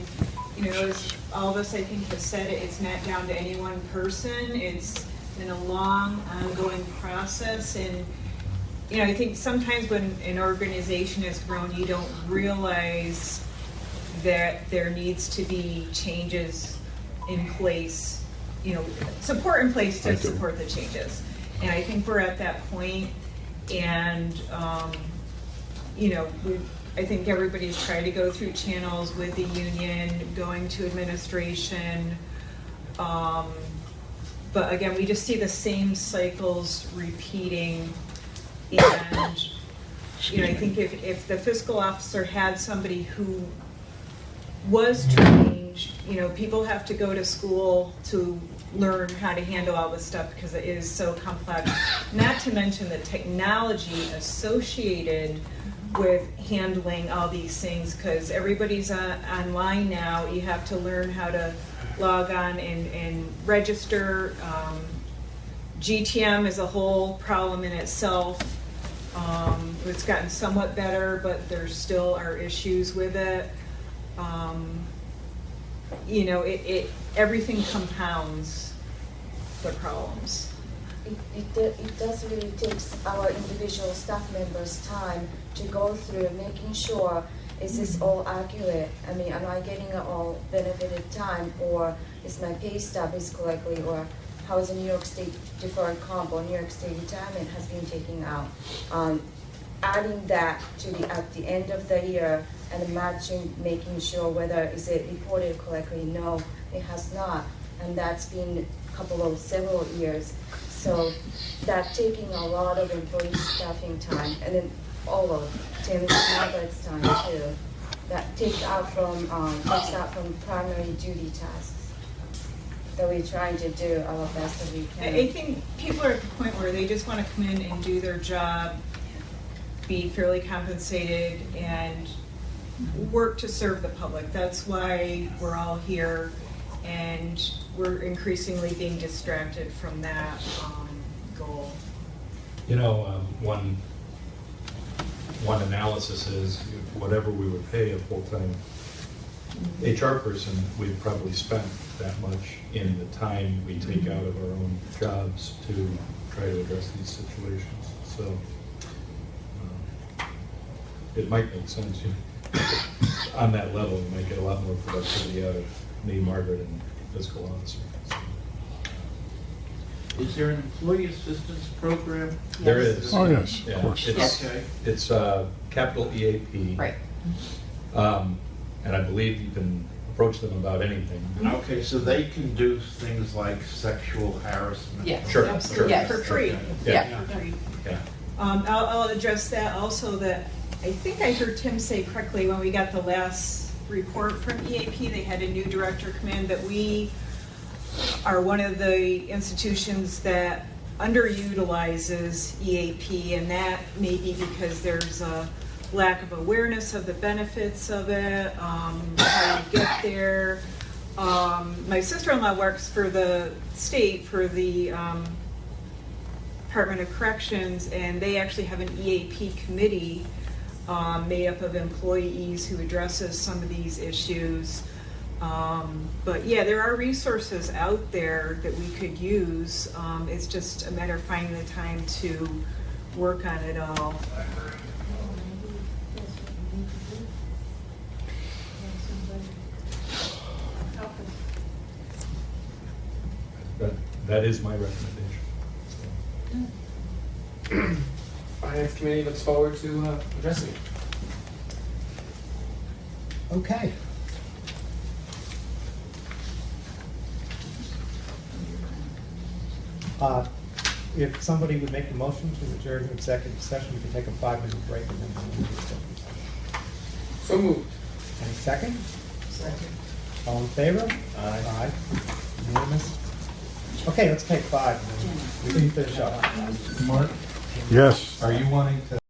you know, as all of us I think have said, it's not down to any one person. It's been a long, ongoing process, and you know, I think sometimes when an organization has grown, you don't realize that there needs to be changes in place, you know, support in place to support the changes. And I think we're at that point, and you know, I think everybody's tried to go through channels with the union, going to administration, but again, we just see the same cycles repeating. And you know, I think if the fiscal officer had somebody who was trained, you know, people have to go to school to learn how to handle all this stuff because it is so complex. Not to mention the technology associated with handling all these things, because everybody's online now. You have to learn how to log on and register. GTM is a whole problem in itself. It's gotten somewhat better, but there still are issues with it. You know, everything compounds the problems. It does really takes our individual staff members time to go through making sure is this all accurate? I mean, am I getting all benefited time, or is my pay stub is correctly, or how is the New York State deferred comp or New York State retirement has been taken out? Adding that to at the end of the year and matching, making sure whether is it reported correctly. No, it has not, and that's been several years. So that taking a lot of employee staffing time, and then all of Tim Margaret's time too. That takes out from primary duty tasks that we're trying to do our best that we can. I think people are at the point where they just want to come in and do their job, be fairly compensated, and work to serve the public. That's why we're all here, and we're increasingly being distracted from that goal. You know, one analysis is whatever we would pay a full-time HR person, we've probably spent that much in the time we take out of our own jobs to try to address these situations. So it might make sense. On that level, we might get a lot more productivity out of me, Margaret, and fiscal officer. Is there an employee assistance program? There is. Oh, yes, of Yeah, course. It's capital EAP. Right. And I believe you can approach them about anything. Okay, so they can do things like sexual harassment? Yeah. Sure, Absolutely, sure. for free. Yeah. For free. Yeah. I'll address that also. That I think I heard Tim say correctly when we got the last report from EAP. They had a new director come in, that we are one of the institutions that underutilizes EAP, and that may be because there's a lack of awareness of the benefits of it, how you get there. My sister-in-law works for the state, for the Department of Corrections, and they actually have an EAP committee made up of employees who addresses some of these issues. But yeah, there are resources out there that we could use. It's just a matter of finding the time to work on it all. That is my recommendation. Finance committee looks forward to addressing it. Okay. If somebody would make a motion to adjourn to executive session, we can take a 5-minute break and then go into executive session. So moved. Any second? Second. All in favor? Aye. Unanimous? Okay, let's take 5 and then we can finish up. Yes. Are you wanting to?